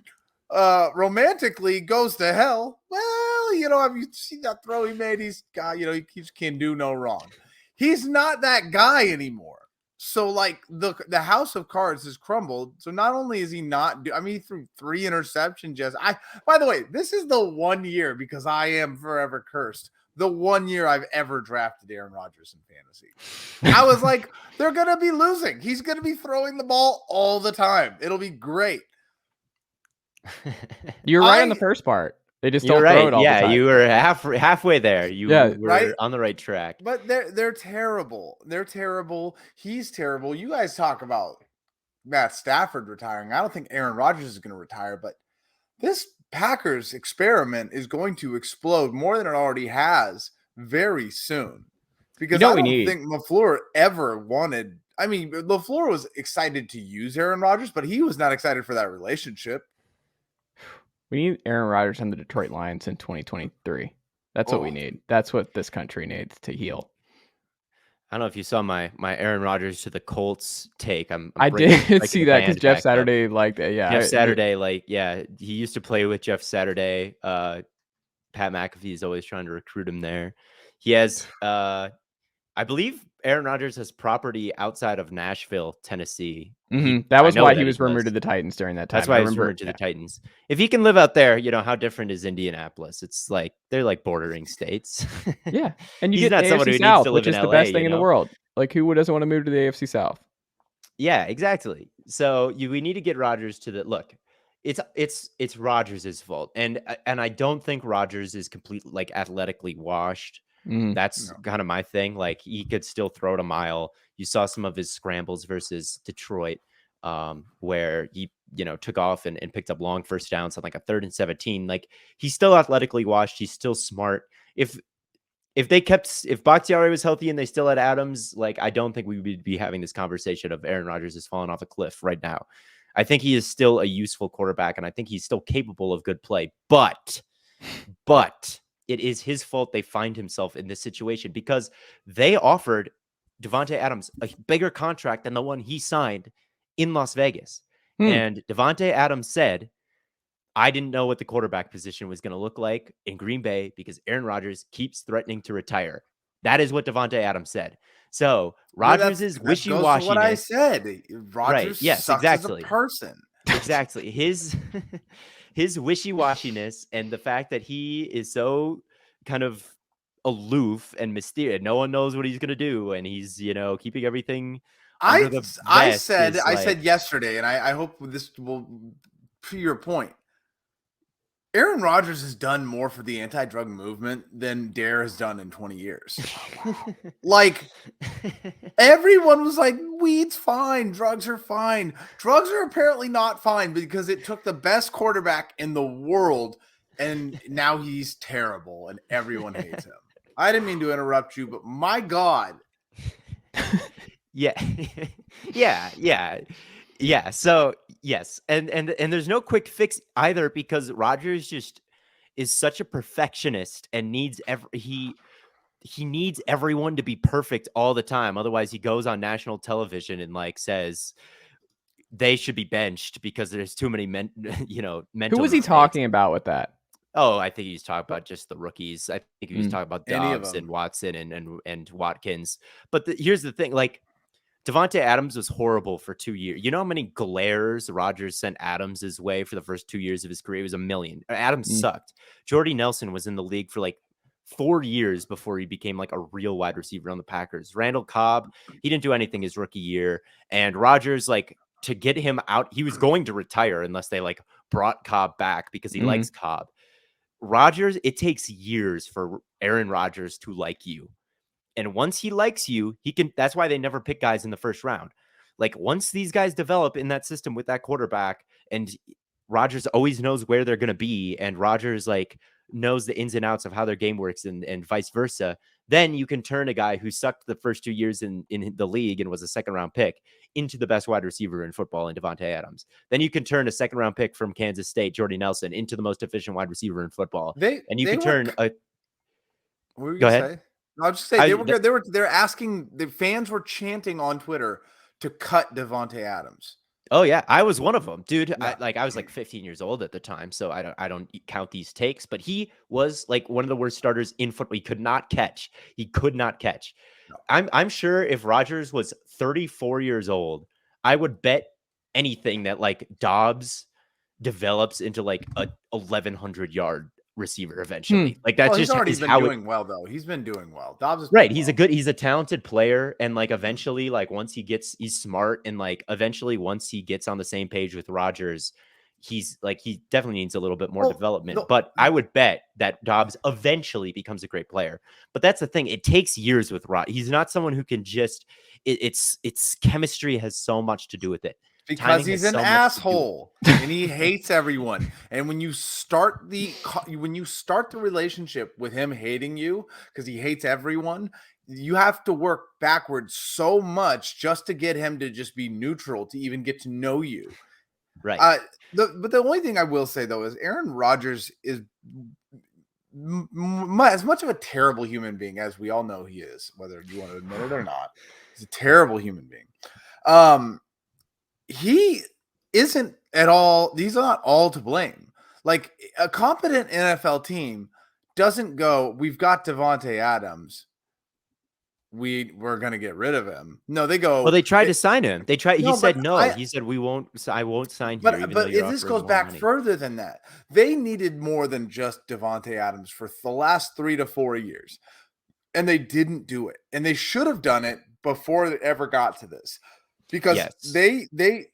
romantically goes to hell. Well, have you seen that throw he made? He's got, he can do no wrong. He's not that guy anymore. So, like, the house of cards has crumbled. So not only is he not he threw 3 interceptions. By the way, this is the one year, because I am forever cursed, the one year I've ever drafted Aaron Rodgers in fantasy. I was like, they're going to be losing. He's going to be throwing the ball all the time. It'll be great. You're right on the first part. They just don't throw it all the time. Yeah, you were halfway there. You were on the right track. But they're terrible. They're terrible. He's terrible. You guys talk about Matt Stafford retiring. I don't think Aaron Rodgers is going to retire, but this Packers experiment is going to explode more than it already has very soon. Because I don't think LaFleur ever wanted. LaFleur was excited to use Aaron Rodgers, but he was not excited for that relationship. We need Aaron Rodgers on the Detroit Lions in 2023. That's what we need. That's what this country needs to heal. I don't know if you saw my Aaron Rodgers to the Colts take. I did see that because Jeff Saturday liked it. Yeah, Jeff Saturday, he used to play with Jeff Saturday. Pat McAfee is always trying to recruit him there. He has, I believe, Aaron Rodgers has property outside of Nashville, Tennessee. Mm-hmm. That was why he was rumored to the Titans during that time. That's why he was rumored to the Titans. If he can live out there, how different is Indianapolis? It's like they're like bordering states. Yeah, and you get not someone who South, needs to live in LA, the best thing in the world. Like, who doesn't want to move to the AFC South? Yeah, exactly. So we need to get Rodgers to the look. It's Rodgers' fault, and I don't think Rodgers is completely athletically washed. That's kind of my thing. Like, he could still throw it a mile. You saw some of his scrambles versus Detroit, where he, took off and picked up long first downs on like a 3rd and 17. Like, he's still athletically washed. He's still smart. If Bakhtiari was healthy and they still had Adams, I don't think we would be having this conversation of Aaron Rodgers has fallen off a cliff right now. I think he is still a useful quarterback, and I think he's still capable of good play. But it is his fault they find himself in this situation, because they offered Davante Adams a bigger contract than the one he signed in Las Vegas. And Davante Adams said, I didn't know what the quarterback position was going to look like in Green Bay because Aaron Rodgers keeps threatening to retire. That is what Davante Adams said. So Rodgers is wishy-washy. What I said. Rodgers sucks as a person. Exactly. His wishy-washiness and the fact that he is so kind of aloof and mysterious. No one knows what he's going to do. And he's, keeping everything. I said yesterday, and I hope this will to your point, Aaron Rodgers has done more for the anti-drug movement than Dare has done in 20 years. Like, everyone was like, weed's fine, drugs are fine. Drugs are apparently not fine because it took the best quarterback in the world, and now he's terrible, and everyone hates him. I didn't mean to interrupt you, but my God. Yeah. Yeah. So yes. And there's no quick fix either, because Rodgers just is such a perfectionist and needs he needs everyone to be perfect all the time. Otherwise he goes on national television and like says they should be benched because there's too many mental Who was he mistakes. talking about with that? Oh, I think he's talking about just the rookies. I think he was talking about Any of Dobbs and them. Watson and Watkins. But here's the thing, like, Davante Adams was horrible for 2 years. You know how many glares Rodgers sent Adams' way for the first 2 years of his career? It was a million. Adams sucked. Jordy Nelson was in the league for like 4 years before he became like a real wide receiver on the Packers. Randall Cobb, he didn't do anything his rookie year. And Rodgers, like, to get him out, he was going to retire unless they like brought Cobb back because he likes Cobb. Rodgers, it takes years for Aaron Rodgers to like you. And once he likes you, he can. That's why they never pick guys in the first round. Like, once these guys develop in that system with that quarterback, and Rodgers always knows where they're going to be, and Rodgers like knows the ins and outs of how their game works, and vice versa, then you can turn a guy who sucked the first 2 years in the league and was a second-round pick into the best wide receiver in football in Davante Adams. Then you can turn a second-round pick from Kansas State, Jordy Nelson, into the most efficient wide receiver in football. And you can turn a... What were you Go gonna ahead. say? I'll just say they're asking, the fans were chanting on Twitter to cut Davante Adams. Oh yeah, I was one of them, dude. Yeah. I was like 15 years old at the time, so I don't count these takes. But he was like one of the worst starters in football. He could not catch. No. I'm sure if Rodgers was 34 years old, I would bet anything that like Dobbs develops into like a 1,100-yard receiver eventually. Like, that's he's just already is been how doing well though. He's been doing well. Dobbs is right. He's a talented player, and like eventually, like once he's smart, and like eventually once he gets on the same page with Rodgers, he definitely needs a little bit more development. But I would bet that Dobbs eventually becomes a great player. But that's the thing; it takes years with Rod. He's not someone who can just. It's chemistry has so much to do with it. Because he's an asshole and he hates everyone. And when you start the relationship with him hating you because he hates everyone, you have to work backwards so much just to get him to just be neutral, to even get to know you. Right. But the only thing I will say though is Aaron Rodgers is as much of a terrible human being as we all know he is, whether you want to admit it or not. He's a terrible human being. He isn't at all. These are not all to blame. Like, a competent NFL team doesn't go, we've got Davante Adams, we're gonna get rid of him. No, they go. Well, they tried to sign him. He said no. He said I won't sign here. But this goes back further than that. They needed more than just Davante Adams for the last 3 to 4 years, and they didn't do it. And they should have done it before it ever got to this. Because the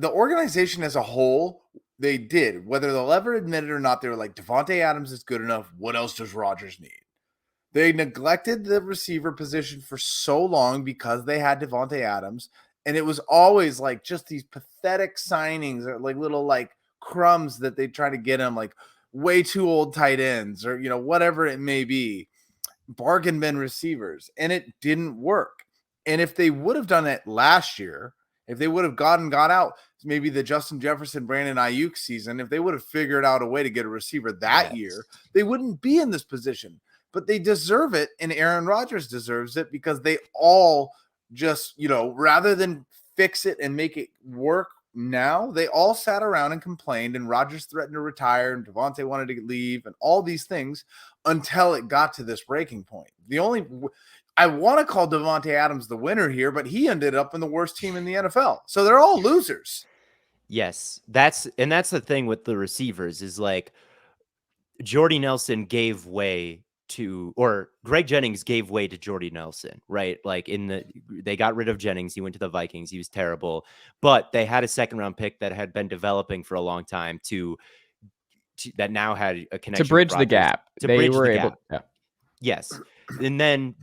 organization as a whole, they did, whether they'll ever admit it or not, they were like, Davante Adams is good enough. What else does Rodgers need? They neglected the receiver position for so long because they had Davante Adams, and it was always like just these pathetic signings or like little like crumbs that they try to get him, like way too old tight ends or whatever it may be, bargain bin receivers, and it didn't work. And if they would have done it last year, if they would have got out maybe the Justin Jefferson, Brandon Ayuk season, if they would have figured out a way to get a receiver that year, they wouldn't be in this position. But they deserve it, and Aaron Rodgers deserves it because they all just, rather than fix it and make it work now, they all sat around and complained, and Rodgers threatened to retire, and Davante wanted to leave, and all these things until it got to this breaking point. I want to call Davante Adams the winner here, but he ended up in the worst team in the NFL. So they're all losers. Yes, that's the thing with the receivers is like Jordy Nelson gave way or Greg Jennings gave way to Jordy Nelson, right? Like they got rid of Jennings. He went to the Vikings. He was terrible, but they had a 2nd-round pick that had been developing for a long time that now had a connection to bridge with the Rodgers, gap. They were able. Yeah. Yes. And then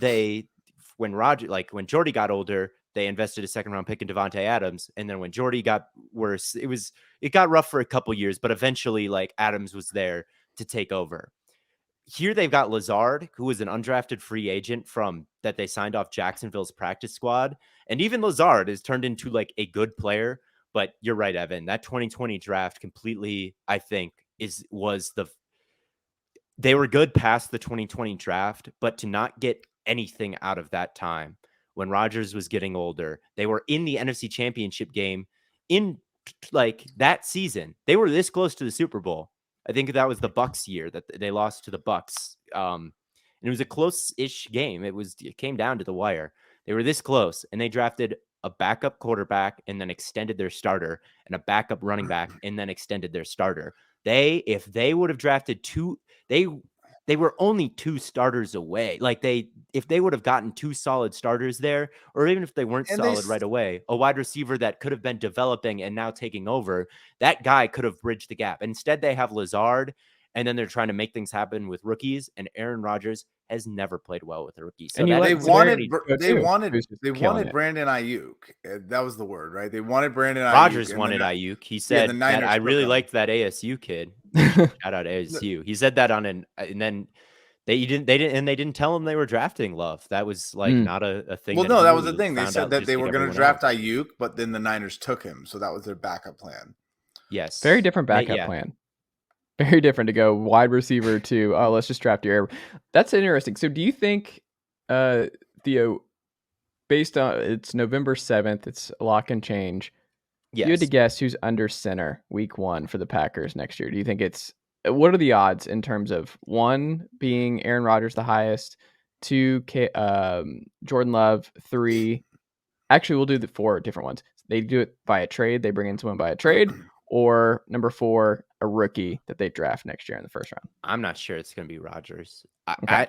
when Jordy got older, they invested a 2nd-round pick in Devontae Adams. And then when Jordy got worse, it got rough for a couple years, but eventually like Adams was there to take over. Here they've got Lazard, who was an undrafted free agent that they signed off Jacksonville's practice squad. And even Lazard has turned into like a good player. But you're right, Evan, that 2020 draft completely, I think, they were good past the 2020 draft, but to not get anything out of that time when Rodgers was getting older, they were in the NFC Championship game in like that season. They were this close to the Super Bowl. I think that was the Bucs year that they lost to the Bucs. And it was a close-ish game. It came down to the wire. They were this close, and they drafted a backup quarterback and then extended their starter, and a backup running back and then extended their starter. If they would have drafted they were only 2 starters away. Like if they would have gotten 2 solid starters there, or even if they weren't solid right away, a wide receiver that could have been developing and now taking over, that guy could have bridged the gap. Instead, they have Lazard, and then they're trying to make things happen with rookies, and Aaron Rodgers has never played well with a rookie. So they wanted Brandon Ayuk. That was the word, right? They wanted Brandon Ayuk. Rodgers wanted Ayuk. He said that I really liked that ASU kid. Shout out ASU. He said that and then they didn't tell him they were drafting Love. That was like not a thing. Well, no, that was the thing. They said that they were going to draft Ayuk, but then the Niners took him, so that was their backup plan. Yes, very different backup plan. Very different to go wide receiver to, let's just draft your air. That's interesting. So do you think, Theo, based on it's November 7th, it's a lock and change. Yes. You had to guess who's under center week 1 for the Packers next year. Do you think what are the odds in terms of 1 being Aaron Rodgers the highest, 2 Jordan Love, 3, actually we'll do the 4 different ones. They do it by a trade. They bring in someone by a trade, or number 4, a rookie that they draft next year in the first round. I'm not sure it's going to be Rodgers. Okay.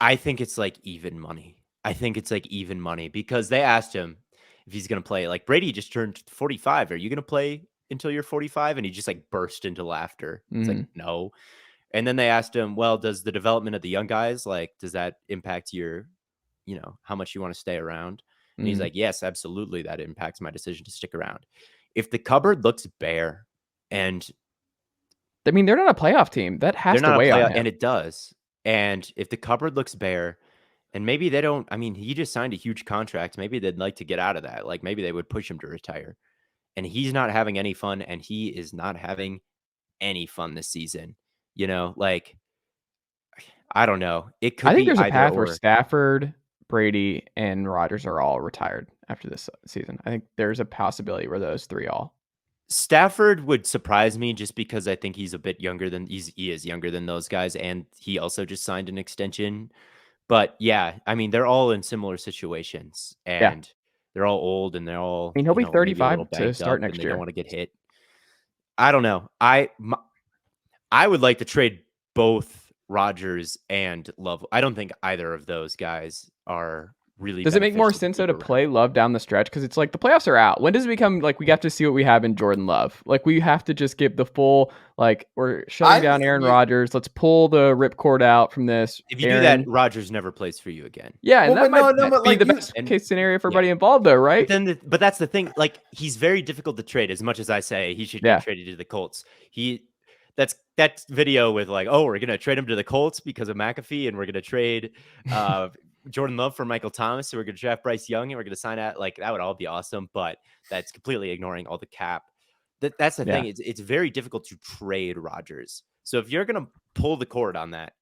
I think it's like even money. Because they asked him if he's going to play. Like Brady just turned 45. Are you going to play until you're 45? And he just like burst into laughter. It's like, no. And then they asked him, well, does the development of the young guys, like, does that impact your, how much you want to stay around? And he's like, yes, absolutely. That impacts my decision to stick around. If the cupboard looks bare, and I mean, they're not a playoff team, that has to weigh on him. And it does. And if the cupboard looks bare, and maybe they don't, I mean, he just signed a huge contract. Maybe they'd like to get out of that. Like maybe they would push him to retire. And he's not having any fun, and he is not having any fun this season. Like, I don't know. It could be. I think there's a path where Stafford, Brady, and Rodgers are all retired after this season. I think there's a possibility where those 3 all. Stafford would surprise me just because I think he's a bit younger than he is younger than those guys, and he also just signed an extension. But yeah, I mean, they're all in similar situations, and they're all old, and they're all. I mean, he'll be 35 to start next year. They don't want to get hit. I don't know. I would like to trade both Rodgers and Love. I don't think either of those guys are really. Does it make more sense though to play Love down the stretch? Because it's like the playoffs are out. When does it become like we have to see what we have in Jordan Love? Like we have to just give the full, like we're shutting down Aaron Rodgers. Let's pull the ripcord out from this. If you do that, Rodgers never plays for you again. Yeah, and that might be the best case scenario for everybody involved though, right? But that's the thing. Like he's very difficult to trade. As much as I say he should get traded to the Colts, that's video with like, oh, we're gonna trade him to the Colts because of McAfee, and we're gonna trade Jordan Love for Michael Thomas, so we're gonna draft Bryce Young, and we're gonna sign out. Like that would all be awesome, but that's completely ignoring all the cap. That's the thing. It's very difficult to trade Rodgers. So if you're gonna pull the cord on that,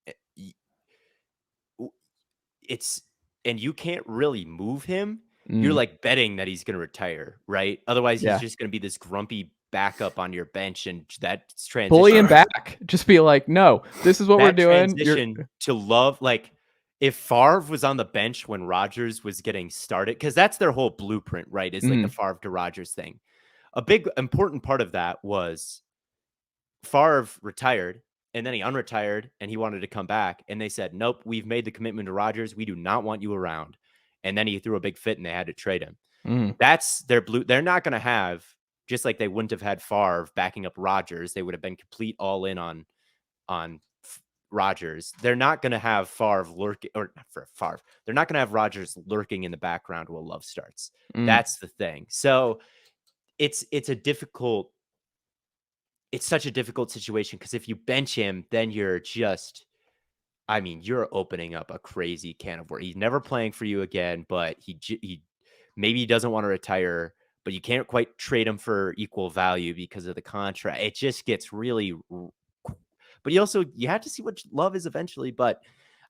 and you can't really move him. You're like betting that he's gonna retire, right? Otherwise, he's just gonna be this grumpy backup on your bench, and that's transition. Bully him back. Just be like, no, this is what we're doing. Transition to Love, like if Favre was on the bench when Rodgers was getting started, because that's their whole blueprint, right? Is like the Favre to Rodgers thing. A big important part of that was Favre retired, and then he unretired and he wanted to come back. And they said, nope, we've made the commitment to Rodgers. We do not want you around. And then he threw a big fit and they had to trade him. That's their blue. They're not going to have, just like they wouldn't have had Favre backing up Rodgers. They would have been complete all in on Rodgers. They're not going to have Favre lurking, or for Favre. They're not going to have Rodgers lurking in the background while Love starts. That's the thing. So it's such a difficult situation, because if you bench him, then you're opening up a crazy can of worms. He's never playing for you again, but he maybe he doesn't want to retire, but you can't quite trade him for equal value because of the contract. It just gets really, but you have to see what Love is eventually. But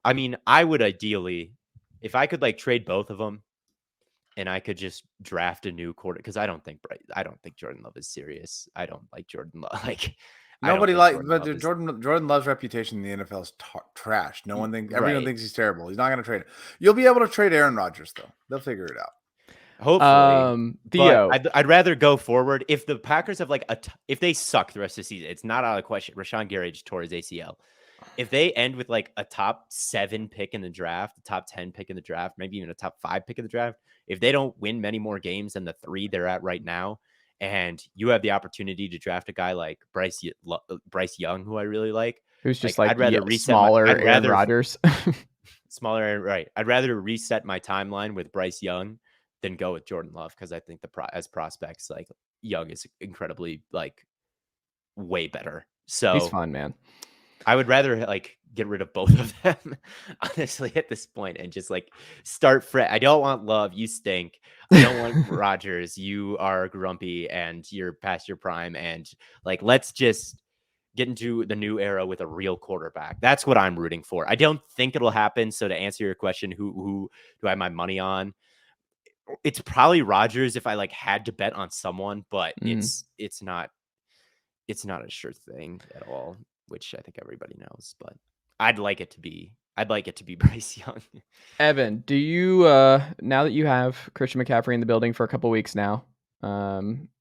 I mean, I would ideally, if I could like trade both of them and I could just draft a new quarter, because I don't think Jordan Love is serious. I don't like Jordan Love. Like, nobody Jordan Love's reputation in the NFL is trash. Everyone thinks he's terrible. He's not going to trade it. You'll be able to trade Aaron Rodgers though. They'll figure it out. Hopefully. Theo, I'd rather go forward. If the Packers have like if they suck the rest of the season, it's not out of the question. Rashawn Gary just tore his ACL. If they end with like a top 7 pick in the draft, a top 10 pick in the draft, maybe even a top 5 pick in the draft, if they don't win many more games than the 3 they're at right now, and you have the opportunity to draft a guy like Bryce Young, who I really like, who's just I'd rather smaller Aaron Rodgers. Smaller, right? I'd rather reset my timeline with Bryce Young than go with Jordan Love, because I think as prospects, like, Young is incredibly like way better. So he's fun, man. I would rather like get rid of both of them, honestly, at this point, and just like start fresh. I don't want Love. You stink. I don't want Rodgers. You are grumpy and you're past your prime. And like, let's just get into the new era with a real quarterback. That's what I'm rooting for. I don't think it'll happen. So to answer your question, who do I have my money on? It's probably Rodgers if I like had to bet on someone, but it's not a sure thing at all, which I think everybody knows. But I'd like it to be Bryce Young. Evan, do you now that you have Christian McCaffrey in the building for a couple weeks now,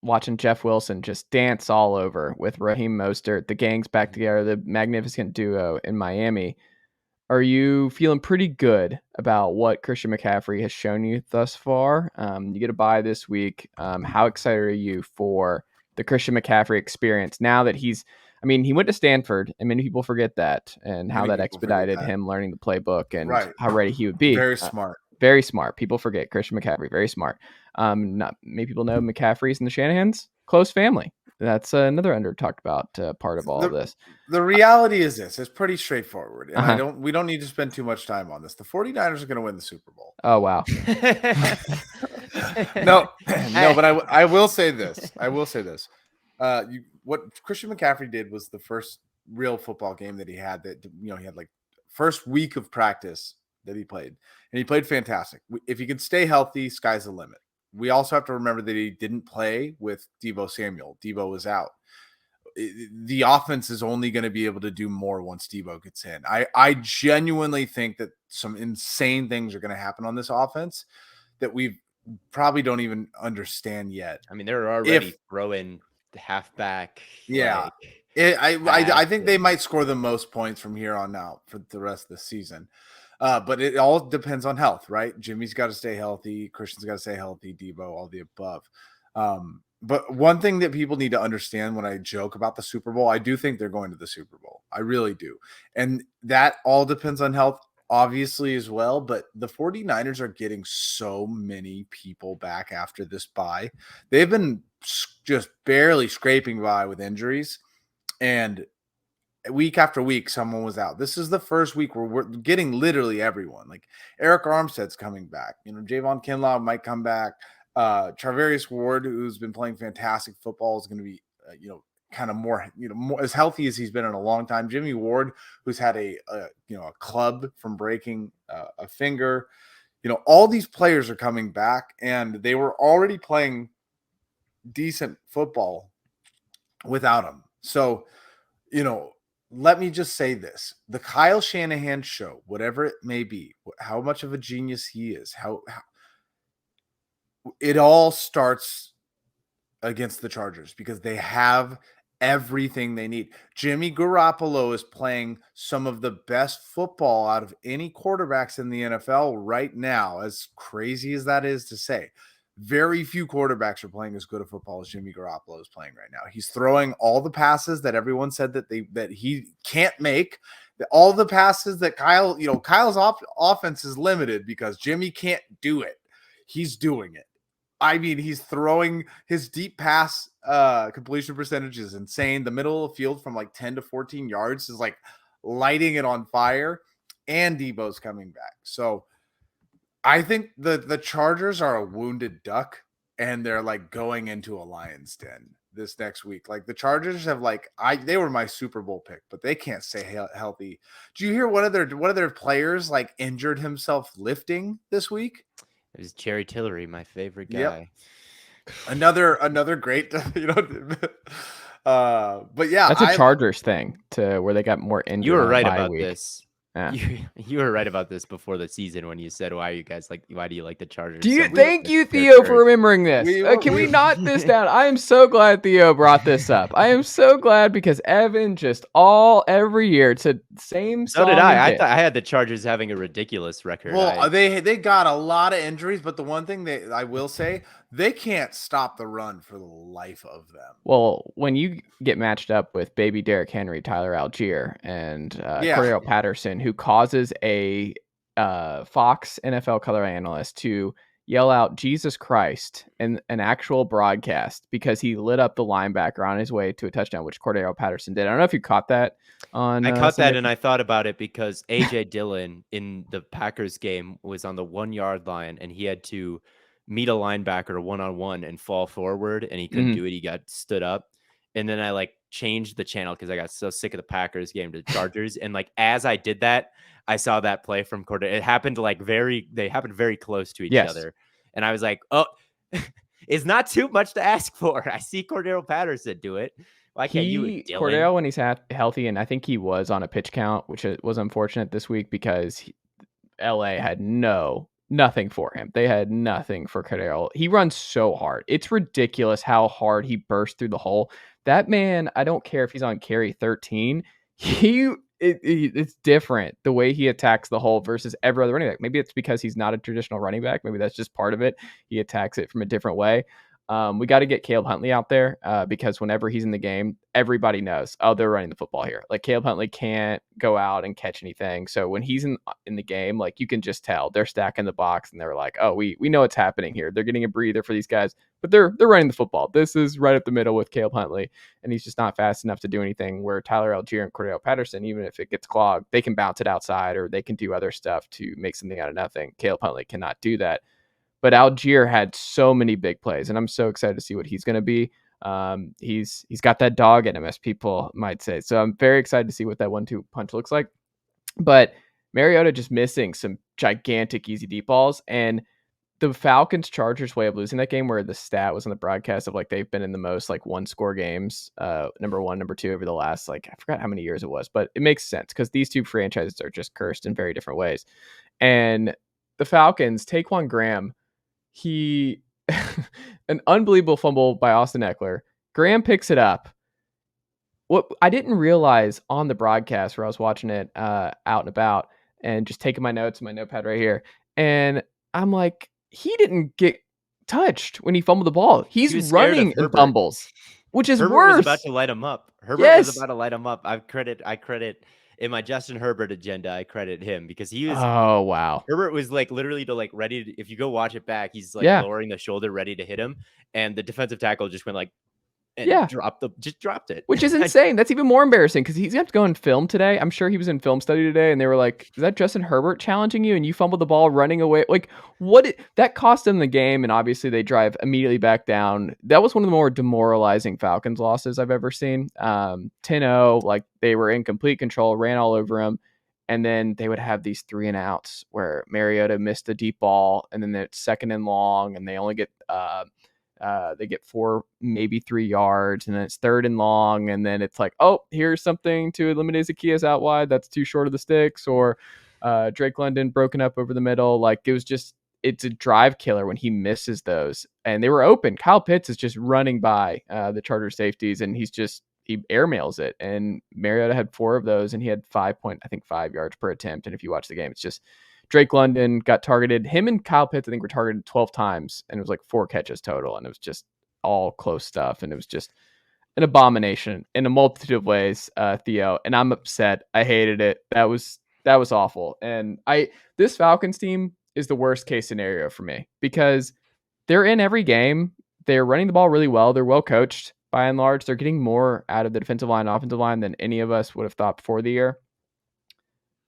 watching Jeff Wilson just dance all over with Raheem Mostert, the gang's back together, the magnificent duo in Miami, are you feeling pretty good about what Christian McCaffrey has shown you thus far? You get a bye this week. How excited are you for the Christian McCaffrey experience now that he went to Stanford, and many people forget that, and how that expedited him learning the playbook and how ready he would be. Very smart. Very smart. People forget Christian McCaffrey. Very smart. Not many people know McCaffrey's and the Shanahans, close family. That's another under talked about part of all of this. The reality is this: it's pretty straightforward, and we don't need to spend too much time on this. The 49ers are going to win the Super Bowl. Oh wow! no, but I will say this. What Christian McCaffrey did was the first real football game that he had. That he had like first week of practice that he played, and he played fantastic. If he could stay healthy, sky's the limit. We also have to remember that he didn't play with Deebo Samuel. Deebo was out. The offense is only going to be able to do more once Deebo gets in. I genuinely think that some insane things are going to happen on this offense that we probably don't even understand yet. I mean, they're already throwing the halfback. Yeah. I think they might score the most points from here on out for the rest of the season. But it all depends on health, right? Jimmy's got to stay healthy. Christian's got to stay healthy. Deebo, all the above. But one thing that people need to understand when I joke about the Super Bowl, I do think they're going to the Super Bowl. I really do. And that all depends on health, obviously, as well. But the 49ers are getting so many people back after this bye. They've been just barely scraping by with injuries. And week after week, someone was out. This is the first week where we're getting literally everyone. Like Eric Armstead's coming back. Javon Kinlaw might come back. Charvarius Ward, who's been playing fantastic football, is going to be, kind of more as healthy as he's been in a long time. Jimmy Ward, who's had a club from breaking a finger. All these players are coming back, and they were already playing decent football without him. So, let me just say this. The Kyle Shanahan show, whatever it may be, how much of a genius he is, how it all starts against the Chargers, because they have everything they need. Jimmy Garoppolo is playing some of the best football out of any quarterbacks in the NFL right now, as crazy as that is to say. Very few quarterbacks are playing as good a football as Jimmy Garoppolo is playing right now. He's throwing all the passes that everyone said that he can't make. All the passes that Kyle's offense is limited because Jimmy can't do it. He's doing it. I mean, he's throwing his deep pass completion percentage is insane. The middle of the field from like 10 to 14 yards is like lighting it on fire, and Debo's coming back. So I think the Chargers are a wounded duck, and they're like going into a lion's den this next week. Like the Chargers have they were my Super Bowl pick, but they can't stay healthy. Do you hear one of their players like injured himself lifting this week? It was Jerry Tillery, my favorite guy. Yep. Another great, but yeah, that's a Chargers thing to where they got more injured. You were right about week. this. Yeah. You were right about this before the season when you said, why do you like the Chargers? Thank you, Theo, for remembering this. Can we knock this down? I am so glad Theo brought this up. I am so glad because Evan just every year it's the same. So did I. I thought I had the Chargers having a ridiculous record. Well, they got a lot of injuries, but the one thing that I will say, they can't stop the run for the life of them. Well, when you get matched up with baby Derrick Henry, Tyler Algier, and Cordero Patterson, who causes a Fox NFL color analyst to yell out Jesus Christ in an actual broadcast because he lit up the linebacker on his way to a touchdown, which Cordero Patterson did. I don't know if you caught that. I caught that, and I thought about it because A.J. Dillon in the Packers game was on the 1 yard line, and he had to meet a linebacker one-on-one and fall forward, and he couldn't do it. He got stood up. And then I changed the channel because I got so sick of the Packers game to Chargers. And as I did that, I saw that play from Cordero. It happened they happened very close to each other. And I was like, oh, it's not too much to ask for. I see Cordero Patterson do it. Why can't you, Dylan? Cordero, when he's healthy, and I think he was on a pitch count, which was unfortunate this week because LA had nothing for him. They had nothing for Cordero. He runs so hard. It's ridiculous how hard he bursts through the hole. That man, I don't care if he's on carry 13. It's different the way he attacks the hole versus every other running back. Maybe it's because he's not a traditional running back. Maybe that's just part of it. He attacks it from a different way. We got to get Caleb Huntley out there because whenever he's in the game, everybody knows, they're running the football here. Caleb Huntley can't go out and catch anything. So when he's in the game, you can just tell they're stacking the box and they're like, oh, we know what's happening here. They're getting a breather for these guys, but they're running the football. This is right up the middle with Caleb Huntley, and he's just not fast enough to do anything. Where Tyler Algier and Cordero Patterson, even if it gets clogged, they can bounce it outside or they can do other stuff to make something out of nothing. Caleb Huntley cannot do that. But Algier had so many big plays, and I'm so excited to see what he's going to be. He's got that dog in him, as people might say. So I'm very excited to see what that 1-2 punch looks like. But Mariota just missing some gigantic easy deep balls, and the Falcons Chargers way of losing that game, where the stat was on the broadcast of they've been in the most one score games, number 1, number 2 over the last I forgot how many years it was, but it makes sense because these two franchises are just cursed in very different ways. And the Falcons, Taquan Graham. An unbelievable fumble by Austin Eckler. Graham picks it up. What I didn't realize on the broadcast where I was watching it out and about and just taking my notes in my notepad right here, and I'm like, he didn't get touched when he fumbled the ball. He's running and fumbles, which is Herbert worse. Was about to light him up. Herbert was about to light him up. I credit in my Justin Herbert agenda, I credit him because he was. Oh wow! Herbert was literally ready to. If you go watch it back, he's lowering the shoulder, ready to hit him, and the defensive tackle just went dropped it, which is insane. That's even more embarrassing because he's got to go in film today. I'm sure he was in film study today, and they were like, "Is that Justin Herbert challenging you?" And you fumbled the ball running away. That cost him the game, and obviously they drive immediately back down. That was one of the more demoralizing Falcons losses I've ever seen. 10-0, they were in complete control, ran all over him, and then they would have these 3 and outs where Mariota missed a deep ball, and then it's 2nd and long, and they only get they get 4, maybe 3 yards, and then it's 3rd and long, and then it's here's something to eliminate Zacchaeus out wide that's too short of the sticks, or Drake London broken up over the middle. It's a drive killer when he misses those, and they were open. Kyle Pitts is just running by the Chargers safeties, and he's just airmails it. And Mariota had 4 of those, and he had 5 yards per attempt. And if you watch the game, it's just Drake London got targeted. Him and Kyle Pitts, I think, were targeted 12 times, and it was like 4 catches total. And it was just all close stuff. And it was just an abomination in a multitude of ways, Theo. And I'm upset. I hated it. That was awful. And this Falcons team is the worst case scenario for me because they're in every game. They're running the ball really well. They're well coached by and large. They're getting more out of the defensive line, offensive line than any of us would have thought before the year.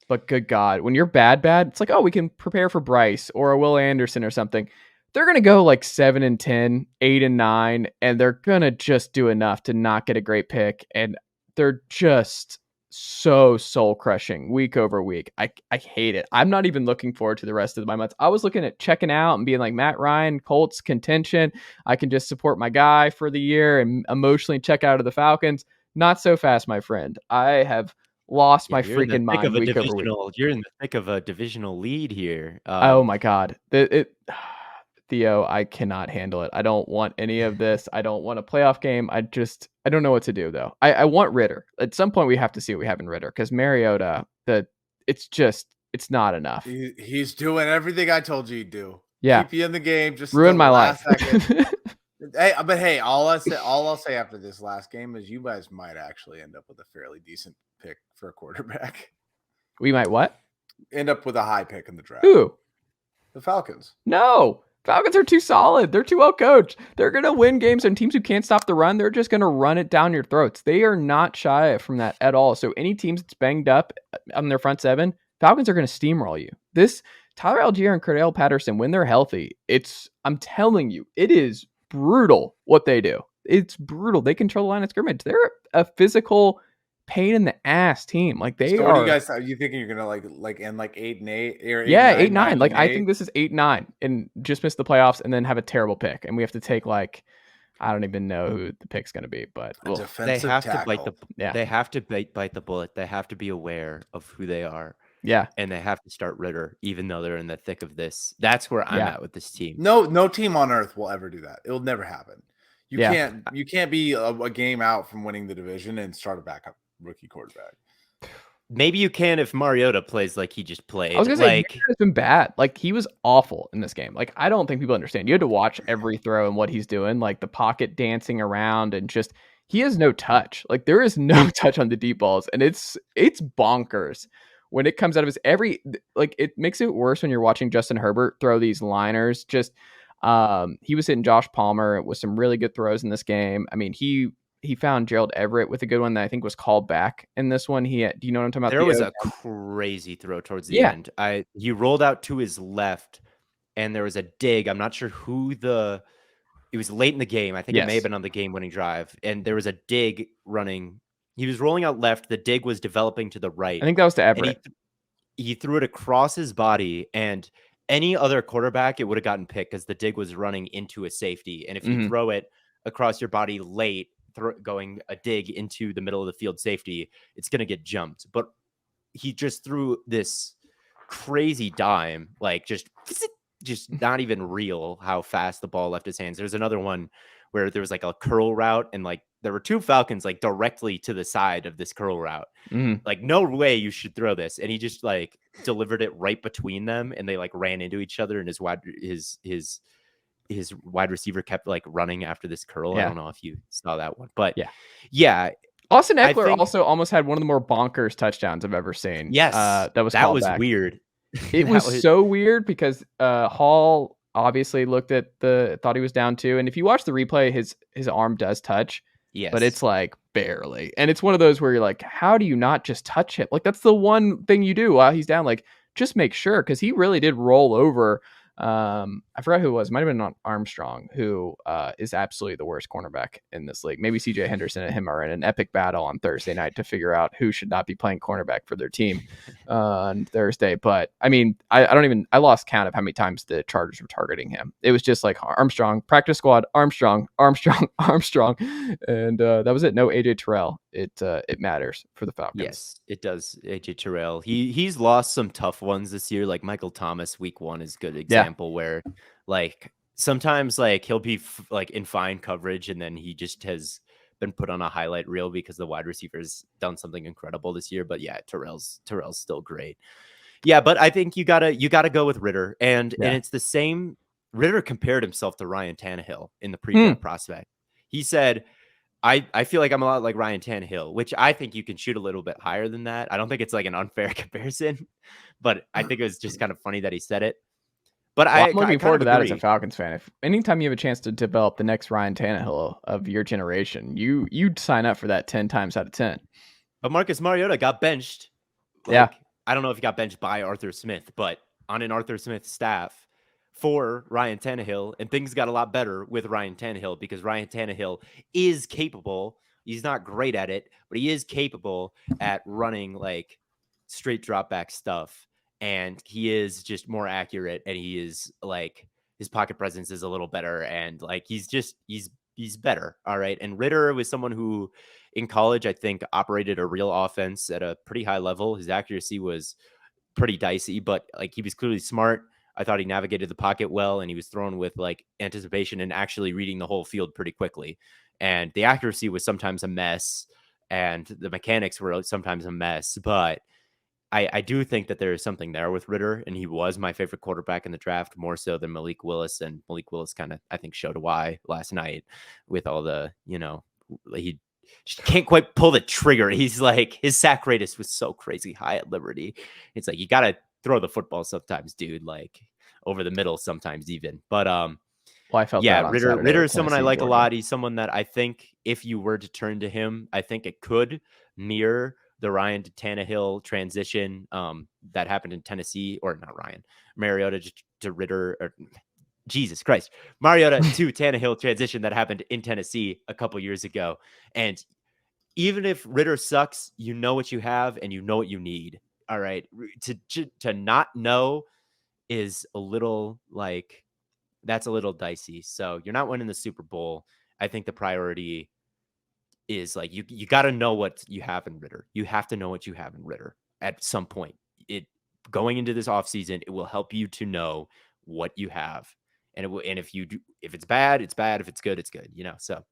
But good God, when you're bad, it's like, oh, we can prepare for Bryce or a Will Anderson or something. They're going to go like 7-10, 8-9, and they're going to just do enough to not get a great pick. And they're just so soul crushing week over week. I hate it. I'm not even looking forward to the rest of my months. I was looking at checking out and being like, Matt Ryan, Colts contention. I can just support my guy for the year and emotionally check out of the Falcons. Not so fast, my friend. I have lost my freaking mind week over week. You're in the thick of a divisional lead here. Oh my God. Theo, I cannot handle it. I don't want any of this. I don't want a playoff game. I don't know what to do though. I want Ritter. At some point we have to see what we have in Ritter because Mariota, it's not enough. He's doing everything I told you he'd do. Yeah. Keep you in the game. Just ruin my life. Hey, all I'll say after this last game is you guys might actually end up with a fairly decent pick for a quarterback. We might what? End up with a high pick in the draft. Who? The Falcons. No. Falcons are too solid. They're too well coached. They're going to win games, and teams who can't stop the run, they're just going to run it down your throats. They are not shy from that at all. So any teams that's banged up on their front seven, Falcons are going to steamroll you. This Tyler Algier and Cordell Patterson, when they're healthy, I'm telling you, it is brutal what they do. It's brutal. They control the line of scrimmage. They're a physical pain in the ass team. Like they so are. What do you guys? You thinking you're gonna like end like 8-8 or 8-9? Like I think this is 8-9 and just miss the playoffs and then have a terrible pick, and we have to take like I don't even know who the pick's gonna be, but they have to bite the They have to bite the bullet. They have to be aware of who they are. Yeah, and they have to start Ritter, even though they're in the thick of this. That's where I'm at with this team. No team on earth will ever do that. It'll never happen. You can't be a game out from winning the division and start a backup rookie quarterback. Maybe you can if Mariota plays like he just played. I was gonna say Mariota's been bad. Like he was awful in this game. Like I don't think people understand. You had to watch every throw and what he's doing, like the pocket dancing around and just he has no touch. Like there is no touch on the deep balls, and it's bonkers. When it comes out of his it makes it worse when you're watching Justin Herbert throw these liners. Just he was hitting Josh Palmer with some really good throws in this game. I mean, he found Gerald Everett with a good one that I think was called back in this one. Do you know what I'm talking about? There was a crazy throw towards the end. He rolled out to his left, and there was a dig. I'm not sure who it was late in the game. I think it may have been on the game-winning drive, and there was a dig running. He was rolling out left. The dig was developing to the right. I think that was to Everett. He threw it across his body, and any other quarterback, it would have gotten picked because the dig was running into a safety. And if you throw it across your body late, going a dig into the middle of the field safety, it's going to get jumped. But he just threw this crazy dime, like just not even real how fast the ball left his hands. There's another one where there was like a curl route, and like there were two Falcons like directly to the side of this curl route. Like no way you should throw this. And he just like delivered it right between them, and they like ran into each other, and his wide receiver kept like running after this curl. I don't know if you saw that one, but yeah. Austin Eckler also almost had one of the more bonkers touchdowns I've ever seen. Yes. That was weird. It was so weird because Hall obviously thought he was down 2. And if you watch the replay, his arm does touch. Yes. But it's like barely. And it's one of those where you're like, how do you not just touch him? Like that's the one thing you do while he's down. Like just make sure, because he really did roll over. I forgot who it was. Might have been Armstrong, who is absolutely the worst cornerback in this league. Maybe CJ Henderson and him are in an epic battle on Thursday night to figure out who should not be playing cornerback for their team on Thursday. But I mean, I lost count of how many times the Chargers were targeting him. It was just like Armstrong, practice squad, Armstrong, and that was it. No AJ Terrell. It matters for the Falcons. Yes, it does. AJ Terrell. He's lost some tough ones this year. Like Michael Thomas, week 1 is a good example where like sometimes like he'll be like in fine coverage, and then he just has been put on a highlight reel because the wide receiver's done something incredible this year. But yeah, Terrell's still great. Yeah, but I think you gotta go with Ritter, and it's the same. Ritter compared himself to Ryan Tannehill in the pre-draft prospect. He said, I feel like I'm a lot like Ryan Tannehill, which I think you can shoot a little bit higher than that. I don't think it's like an unfair comparison, but I think it was just kind of funny that he said it. But I'm looking forward to that agree. as a Falcons fan. If anytime you have a chance to develop the next Ryan Tannehill of your generation, you'd sign up for that 10 times out of 10. But Marcus Mariota got benched. Yeah. I don't know if he got benched by Arthur Smith, but on an Arthur Smith staff for Ryan Tannehill, and things got a lot better with Ryan Tannehill because Ryan Tannehill is capable. He's not great at it, but he is capable at running like straight drop back stuff. And he is just more accurate, and he is like his pocket presence is a little better, and like he's better. All right. And Ritter was someone who in college, I think, operated a real offense at a pretty high level. His accuracy was pretty dicey, but like he was clearly smart. I thought he navigated the pocket well, and he was thrown with like anticipation and actually reading the whole field pretty quickly. And the accuracy was sometimes a mess, and the mechanics were sometimes a mess, but I do think that there is something there with Ritter, and he was my favorite quarterback in the draft, more so than Malik Willis. And Malik Willis kind of, I think, showed why last night with all the, he just can't quite pull the trigger. He's like, his sack rate was so crazy high at Liberty. It's like, you got to throw the football sometimes, dude, like over the middle sometimes even. But I felt Ritter is someone I like a lot. He's someone that I think if you were to turn to him, I think it could mirror the Ryan to Tannehill transition that happened in Tennessee, or not Ryan, Mariota to Ritter, or Jesus Christ, Mariota to Tannehill transition that happened in Tennessee a couple years ago. And even if Ritter sucks, you know what you have and you know what you need. All right. To not know is a little like, that's a little dicey. So you're not winning the Super Bowl. I think the priority is like, you got to know what you have in Ritter. You have to know what you have in Ritter at some point. Going into this offseason, it will help you to know what you have. And if it's bad, it's bad. If it's good, it's good. So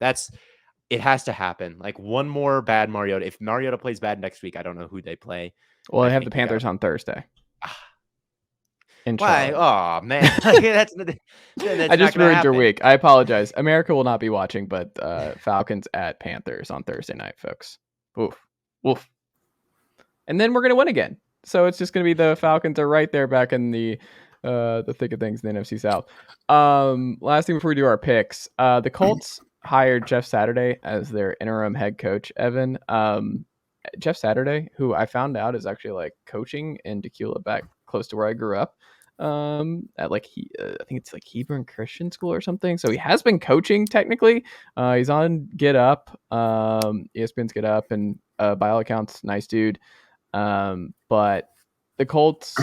it has to happen. Like one more bad Mariota. If Mariota plays bad next week, I don't know who they play. Well, they have the Panthers on Thursday. Why? Oh man, that's I just ruined your week. I apologize. America will not be watching, but Falcons at Panthers on Thursday night, folks. Oof. And then we're gonna win again. So it's just gonna be the Falcons are right there back in the thick of things in the NFC South. Last thing before we do our picks, the Colts hired Jeff Saturday as their interim head coach. Evan, Jeff Saturday, who I found out is actually like coaching in Tequila back close to where I grew up. At like I think it's like Hebron Christian School or something. So he has been coaching technically. He's on Get Up, ESPN's Get Up, and by all accounts, nice dude. But the Colts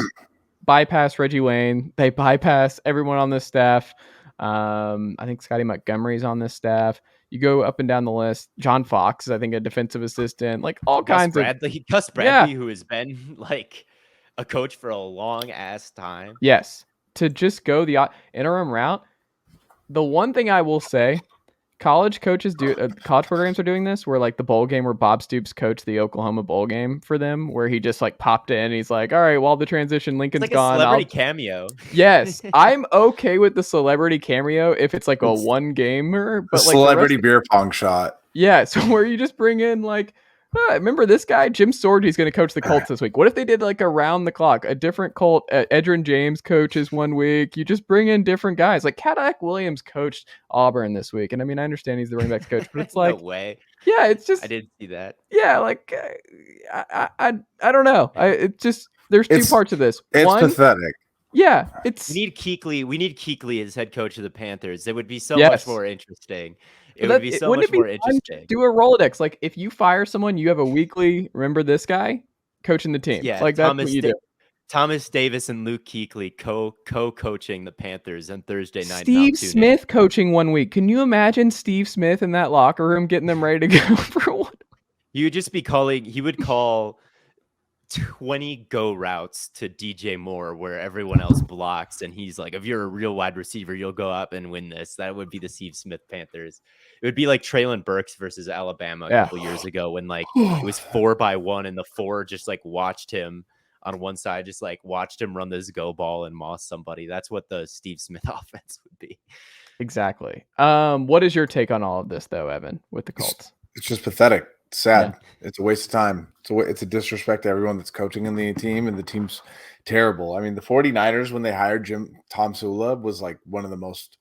bypass Reggie Wayne. They bypass everyone on this staff. I think Scotty Montgomery's on this staff. You go up and down the list. John Fox is, I think, a defensive assistant. Like all kinds of Gus Bradley, who has been like a coach for a long ass time. Yes. To just go the interim route. The one thing I will say, college programs are doing this, where like the bowl game where Bob Stoops coached the Oklahoma bowl game for them, where he just like popped in. He's like, all right, well, the transition, Lincoln's it's like gone. A celebrity cameo. Yes. I'm okay with the celebrity cameo if it's like a one gamer, but like celebrity beer pong shot. Yeah. So where you just bring in like, remember this guy, Jim Sorge, he's going to coach the Colts this week. What if they did like around the clock, a different Colt, Edgerrin James coaches one week. You just bring in different guys. Like Cadillac Williams coached Auburn this week. And I mean, I understand he's the running backs coach, but it's like, no way. Yeah, it's just, I didn't see that. Yeah. Like, I don't know. There's two parts of this. It's pathetic. Yeah. We need Kuechly as head coach of the Panthers. It would be so much more interesting. It would be so much more interesting. Do a Rolodex. Like if you fire someone, you have a weekly, remember this guy coaching the team. Yeah, like that's what you do. Thomas Davis and Luke Kuechly co-coaching the Panthers on Thursday night. Steve Smith coaching one week. Can you imagine Steve Smith in that locker room getting them ready to go for one? He would just be calling. He would call 20 go routes to DJ Moore where everyone else blocks, and he's like, if you're a real wide receiver, you'll go up and win this. That would be the Steve Smith Panthers. It would be like Traylon Burks versus Alabama a couple years ago when like it was 4-by-1 and the 4 just like watched him on one side, just like watched him run this go ball and moss somebody. That's what the Steve Smith offense would be. Exactly. What is your take on all of this though, Evan, with the Colts? It's just pathetic. It's sad. Yeah. It's a waste of time. It's a disrespect to everyone that's coaching in the team, and the team's terrible. I mean, the 49ers, when they hired Tom Sula, was like one of the most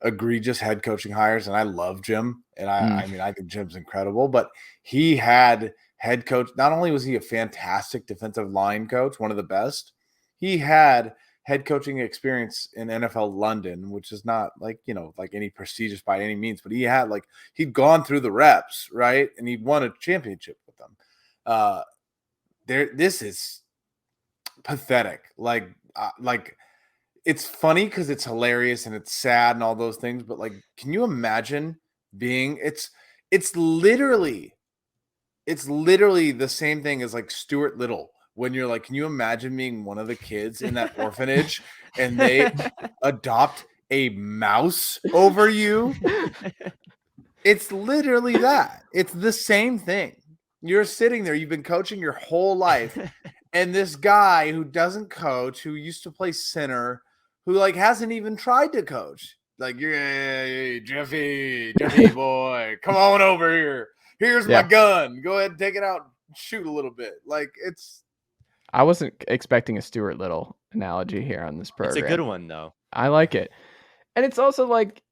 egregious head coaching hires, and I love Jim, and I mean, I think Jim's incredible, but he had head coach. Not only was he a fantastic defensive line coach, one of the best, he had head coaching experience in NFL London, which is not like, like any prestigious by any means, but he'd gone through the reps, right? And he'd won a championship with them. This is pathetic. Like it's funny because it's hilarious and it's sad and all those things, but like, can you imagine being, it's literally the same thing as like Stuart Little. When you're like, can you imagine being one of the kids in that orphanage and they adopt a mouse over you? It's literally that. It's the same thing. You're sitting there, you've been coaching your whole life, and this guy who doesn't coach, who used to play center, who like hasn't even tried to coach, like, hey, Jeffy boy, come on over here. Here's my gun. Go ahead and take it out and shoot a little bit. Like, I wasn't expecting a Stuart Little analogy here on this program. It's a good one, though. I like it. And it's also like,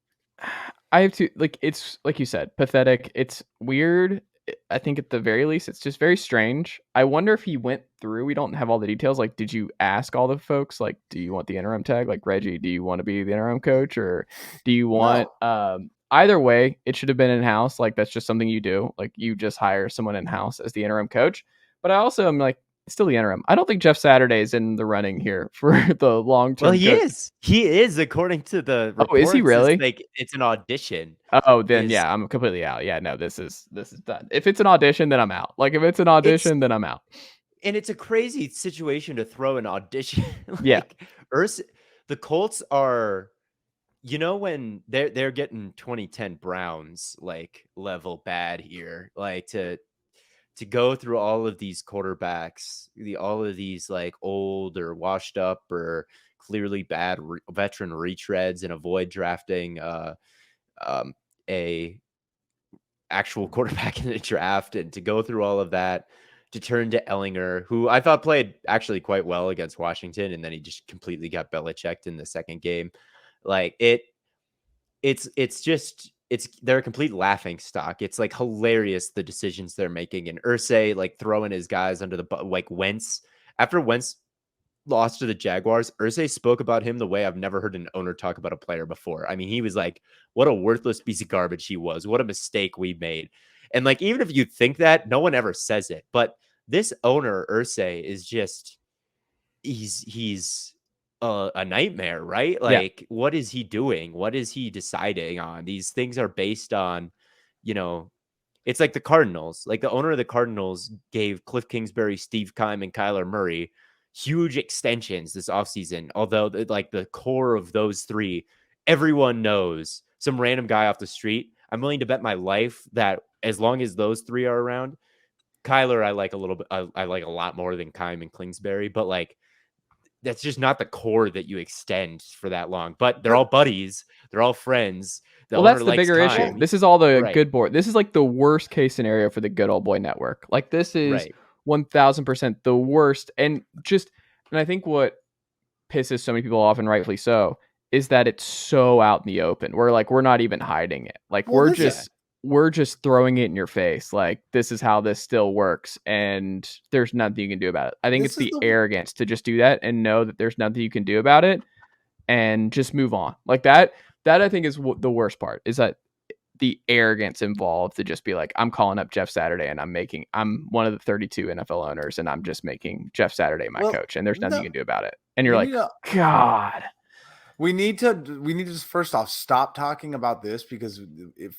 I have to, like, it's like you said, pathetic. It's weird. I think at the very least, it's just very strange. I wonder if he went through, we don't have all the details. Like, did you ask all the folks, like, do you want the interim tag? Like, Reggie, do you want to be the interim coach? Or do you want, either way, it should have been in-house. Like, that's just something you do. Like, you just hire someone in-house as the interim coach. But I also am like, still the interim. I don't think Jeff Saturday is in the running here for the long-term. Well, he is. He is, according to the reports. Oh, is he really? It's like it's an audition. Oh, then yeah, I'm completely out. Yeah, no, this is done. If it's an audition, then I'm out. Like, if it's an audition, then I'm out. And it's a crazy situation to throw an audition. Yeah. The Colts are, when they're getting 2010 Browns like level bad here, like to go through all of these quarterbacks, all of these like old or washed up or clearly bad veteran retreads, and avoid drafting a actual quarterback in the draft, and to go through all of that, to turn to Ellinger, who I thought played actually quite well against Washington, and then he just completely got Belichicked in the second game. Like they're a complete laughing stock. It's like hilarious the decisions they're making, and Irsay like throwing his guys under the like Wentz. After Wentz lost to the Jaguars, Irsay spoke about him the way I've never heard an owner talk about a player before. I mean, he was like, what a worthless piece of garbage he was. What a mistake we made. And like, even if you think that, no one ever says it. But this owner, Irsay, is just, he's a nightmare, right? Like, What is he doing? What is he deciding on? These things are based on, it's like the Cardinals. Like, the owner of the Cardinals gave Cliff Kingsbury, Steve Keim, and Kyler Murray huge extensions this offseason. Although, like, the core of those three, everyone knows. Some random guy off the street, I'm willing to bet my life that as long as those three are around, Kyler I like a little bit. I like a lot more than Keim and Kingsbury, but like, that's just not the core that you extend for that long. But they're all buddies. They're all friends. Well, that's the bigger issue. This is all the good board. This is like the worst case scenario for the good old boy network. Like, this is 1000% the worst. And I think what pisses so many people off, and rightfully so, is that it's so out in the open. We're not even hiding it. Like, we're just throwing it in your face. Like, this is how this still works, and there's nothing you can do about it. I think it's the arrogance to just do that and know that there's nothing you can do about it and just move on. Like, that I think is the worst part, is that the arrogance involved to just be like, I'm calling up Jeff Saturday and I'm one of the 32 NFL owners, and I'm just making Jeff Saturday my coach, and there's nothing you can do about it. And you're like, God. We need to just first off stop talking about this, because if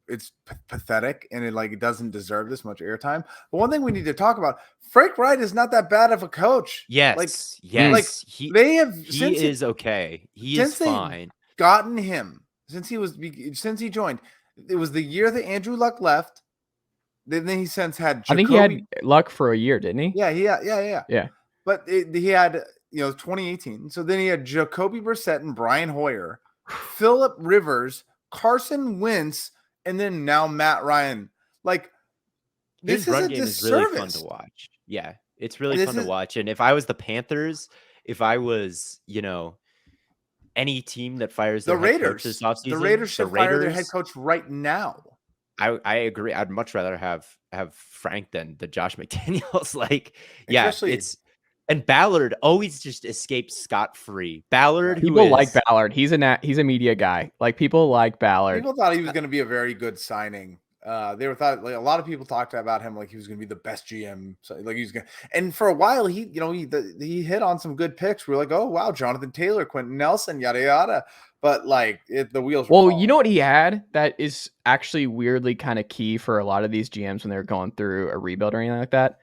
it's pathetic, and it doesn't deserve this much airtime. But one thing we need to talk about: Frank Reich is not that bad of a coach. Yes, They have he is okay. He is fine. Gotten him since he joined. It was the year that Andrew Luck left. Then he since had Jacoby. I think he had Luck for a year, didn't he? Yeah. But he had 2018. So then he had Jacoby Brissett and Brian Hoyer, Phillip Rivers, Carson Wentz, and then now Matt Ryan. His run game is really fun to watch. Yeah, it's really fun to watch. And if I was the Panthers, if I was any team that fires the Raiders this offseason, the Raiders should fire their head coach right now. I agree. I'd much rather have Frank than the Josh McDaniels. And Ballard always just escapes scot-free. Ballard, people like Ballard. He's a media guy. People like Ballard. People thought he was going to be a very good signing. A lot of people talked about him like he was going to be the best GM. And for a while he hit on some good picks. We were like, oh wow, Jonathan Taylor, Quentin Nelson, yada yada. But the wheels were falling. You know what he had that is actually weirdly kind of key for a lot of these GMs when they're going through a rebuild or anything like that,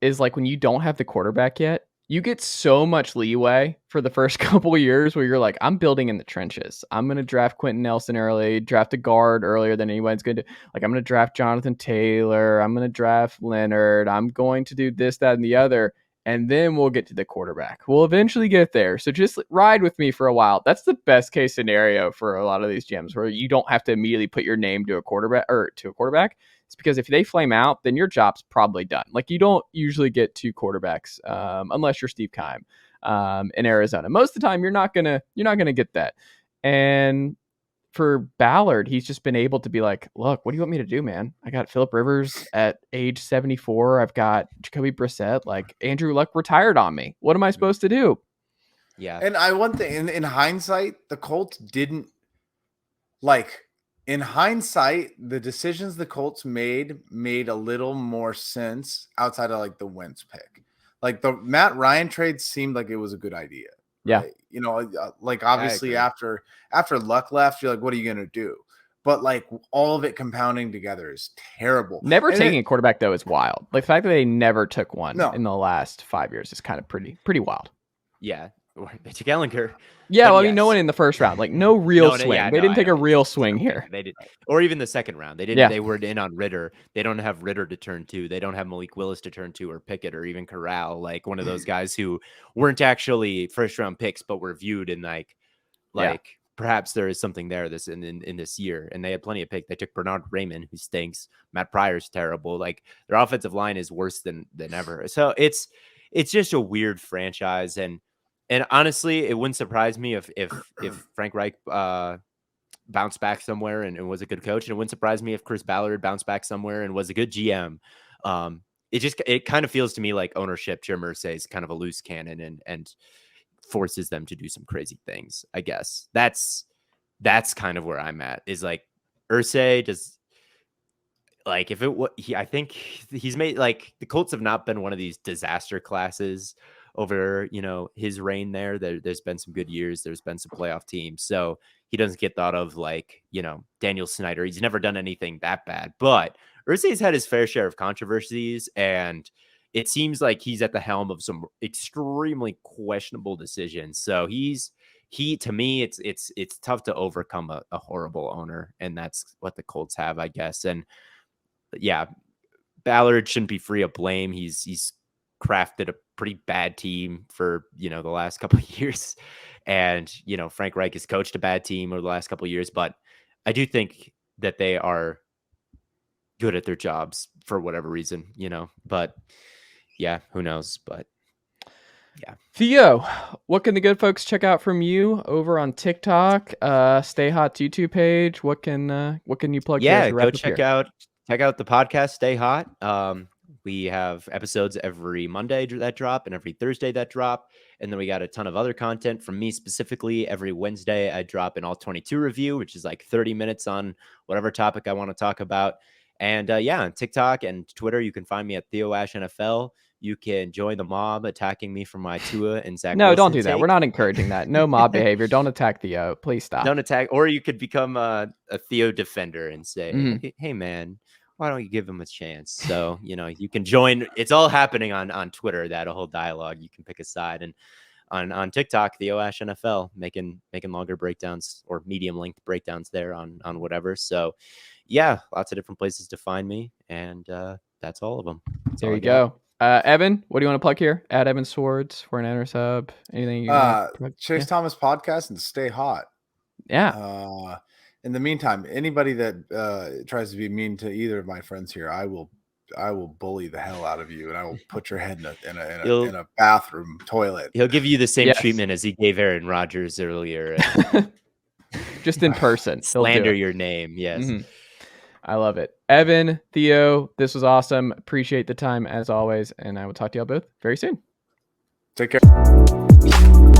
is when you don't have the quarterback yet, you get so much leeway for the first couple of years where you're like, I'm building in the trenches. I'm going to draft Quentin Nelson early, draft a guard earlier than anyone's going to. I'm going to draft Jonathan Taylor. I'm going to draft Leonard. I'm going to do this, that, and the other. And then we'll get to the quarterback. We'll eventually get there. So just ride with me for a while. That's the best case scenario for a lot of these GMs, where you don't have to immediately put your name to a quarterback. It's because if they flame out, then your job's probably done. You don't usually get 2 quarterbacks unless you're Steve Keim in Arizona. Most of the time, you're not gonna get that. And for Ballard, he's just been able to be like, look, what do you want me to do, man? I got Phillip Rivers at age 74. I've got Jacoby Brissett. Andrew Luck retired on me. What am I supposed to do? Yeah. And one thing in hindsight, the Colts didn't in hindsight, the decisions the Colts made a little more sense outside of the Wentz pick. The Matt Ryan trade seemed like it was a good idea. Yeah. Right? Obviously after Luck left, you're like, what are you going to do? But all of it compounding together is terrible. Never taking a quarterback though is wild. The fact that they never took one in the last 5 years is kind of pretty wild. Yeah. They took Ellinger. Yeah, well, no one in the first round. No real swing. They didn't take a real swing here. They did, or even the second round. They didn't. Yeah. They were in on Ritter. They don't have Ritter to turn to. They don't have Malik Willis to turn to, or Pickett, or even Corral. One of those guys who weren't actually first round picks, but were viewed in perhaps there is something there in this year. And they had plenty of pick. They took Bernard Raymond, who stinks. Matt Pryor's terrible. Their offensive line is worse than ever. So it's just a weird franchise. And honestly, it wouldn't surprise me if Frank Reich bounced back somewhere and was a good coach. And it wouldn't surprise me if Chris Ballard bounced back somewhere and was a good GM. It kind of feels to me like ownership, Jim Irsay, is kind of a loose cannon and forces them to do some crazy things. I guess that's kind of where I'm at. Is Irsay does if it I think he's made the Colts have not been one of these disaster classes over his reign there. There's been some good years. There's been some playoff teams. So he doesn't get thought of Daniel Snyder. He's never done anything that bad. But Irsay's had his fair share of controversies, and it seems like he's at the helm of some extremely questionable decisions. So to me, it's tough to overcome a horrible owner, and that's what the Colts have, I guess. And yeah, Ballard shouldn't be free of blame. He's crafted a pretty bad team for the last couple of years, and Frank Reich has coached a bad team over the last couple of years, but I do think that they are good at their jobs for whatever reason, but yeah, who knows? But yeah. Theo, what can the good folks check out from you over on TikTok, Stay Hot's YouTube page? What can you plug? Yeah, go check out the podcast Stay Hot. We have episodes every Monday that drop and every Thursday that drop. And then we got a ton of other content from me specifically. Every Wednesday, I drop an All-22 review, which is 30 minutes on whatever topic I want to talk about. And on TikTok and Twitter, you can find me at Theo Ash NFL. You can join the mob attacking me for my Tua and Zach No, Wilson don't do that. take. We're not encouraging that. No mob behavior. Don't attack Theo. Please stop. Don't attack. Or you could become a Theo defender and say, Mhm. hey, man, why don't you give him a chance? So, you can join. It's all happening on Twitter, that whole dialogue. You can pick a side. And on TikTok, Theo Ash NFL, making longer breakdowns or medium length breakdowns there on whatever. So, yeah, lots of different places to find me. And that's all of them. There you go. Evan, what do you want to plug here? At Evan Sowards for an enter sub. Anything you want to plug? Chase Thomas podcast and stay hot. Yeah. In the meantime, anybody that tries to be mean to either of my friends here, I will bully the hell out of you, and I will put your head in a bathroom toilet. He'll give you the same treatment as he gave Aaron Rodgers earlier. Just in person. Slander your name. Yes. Mm-hmm. I love it. Evan, Theo, this was awesome. Appreciate the time as always. And I will talk to y'all both very soon. Take care.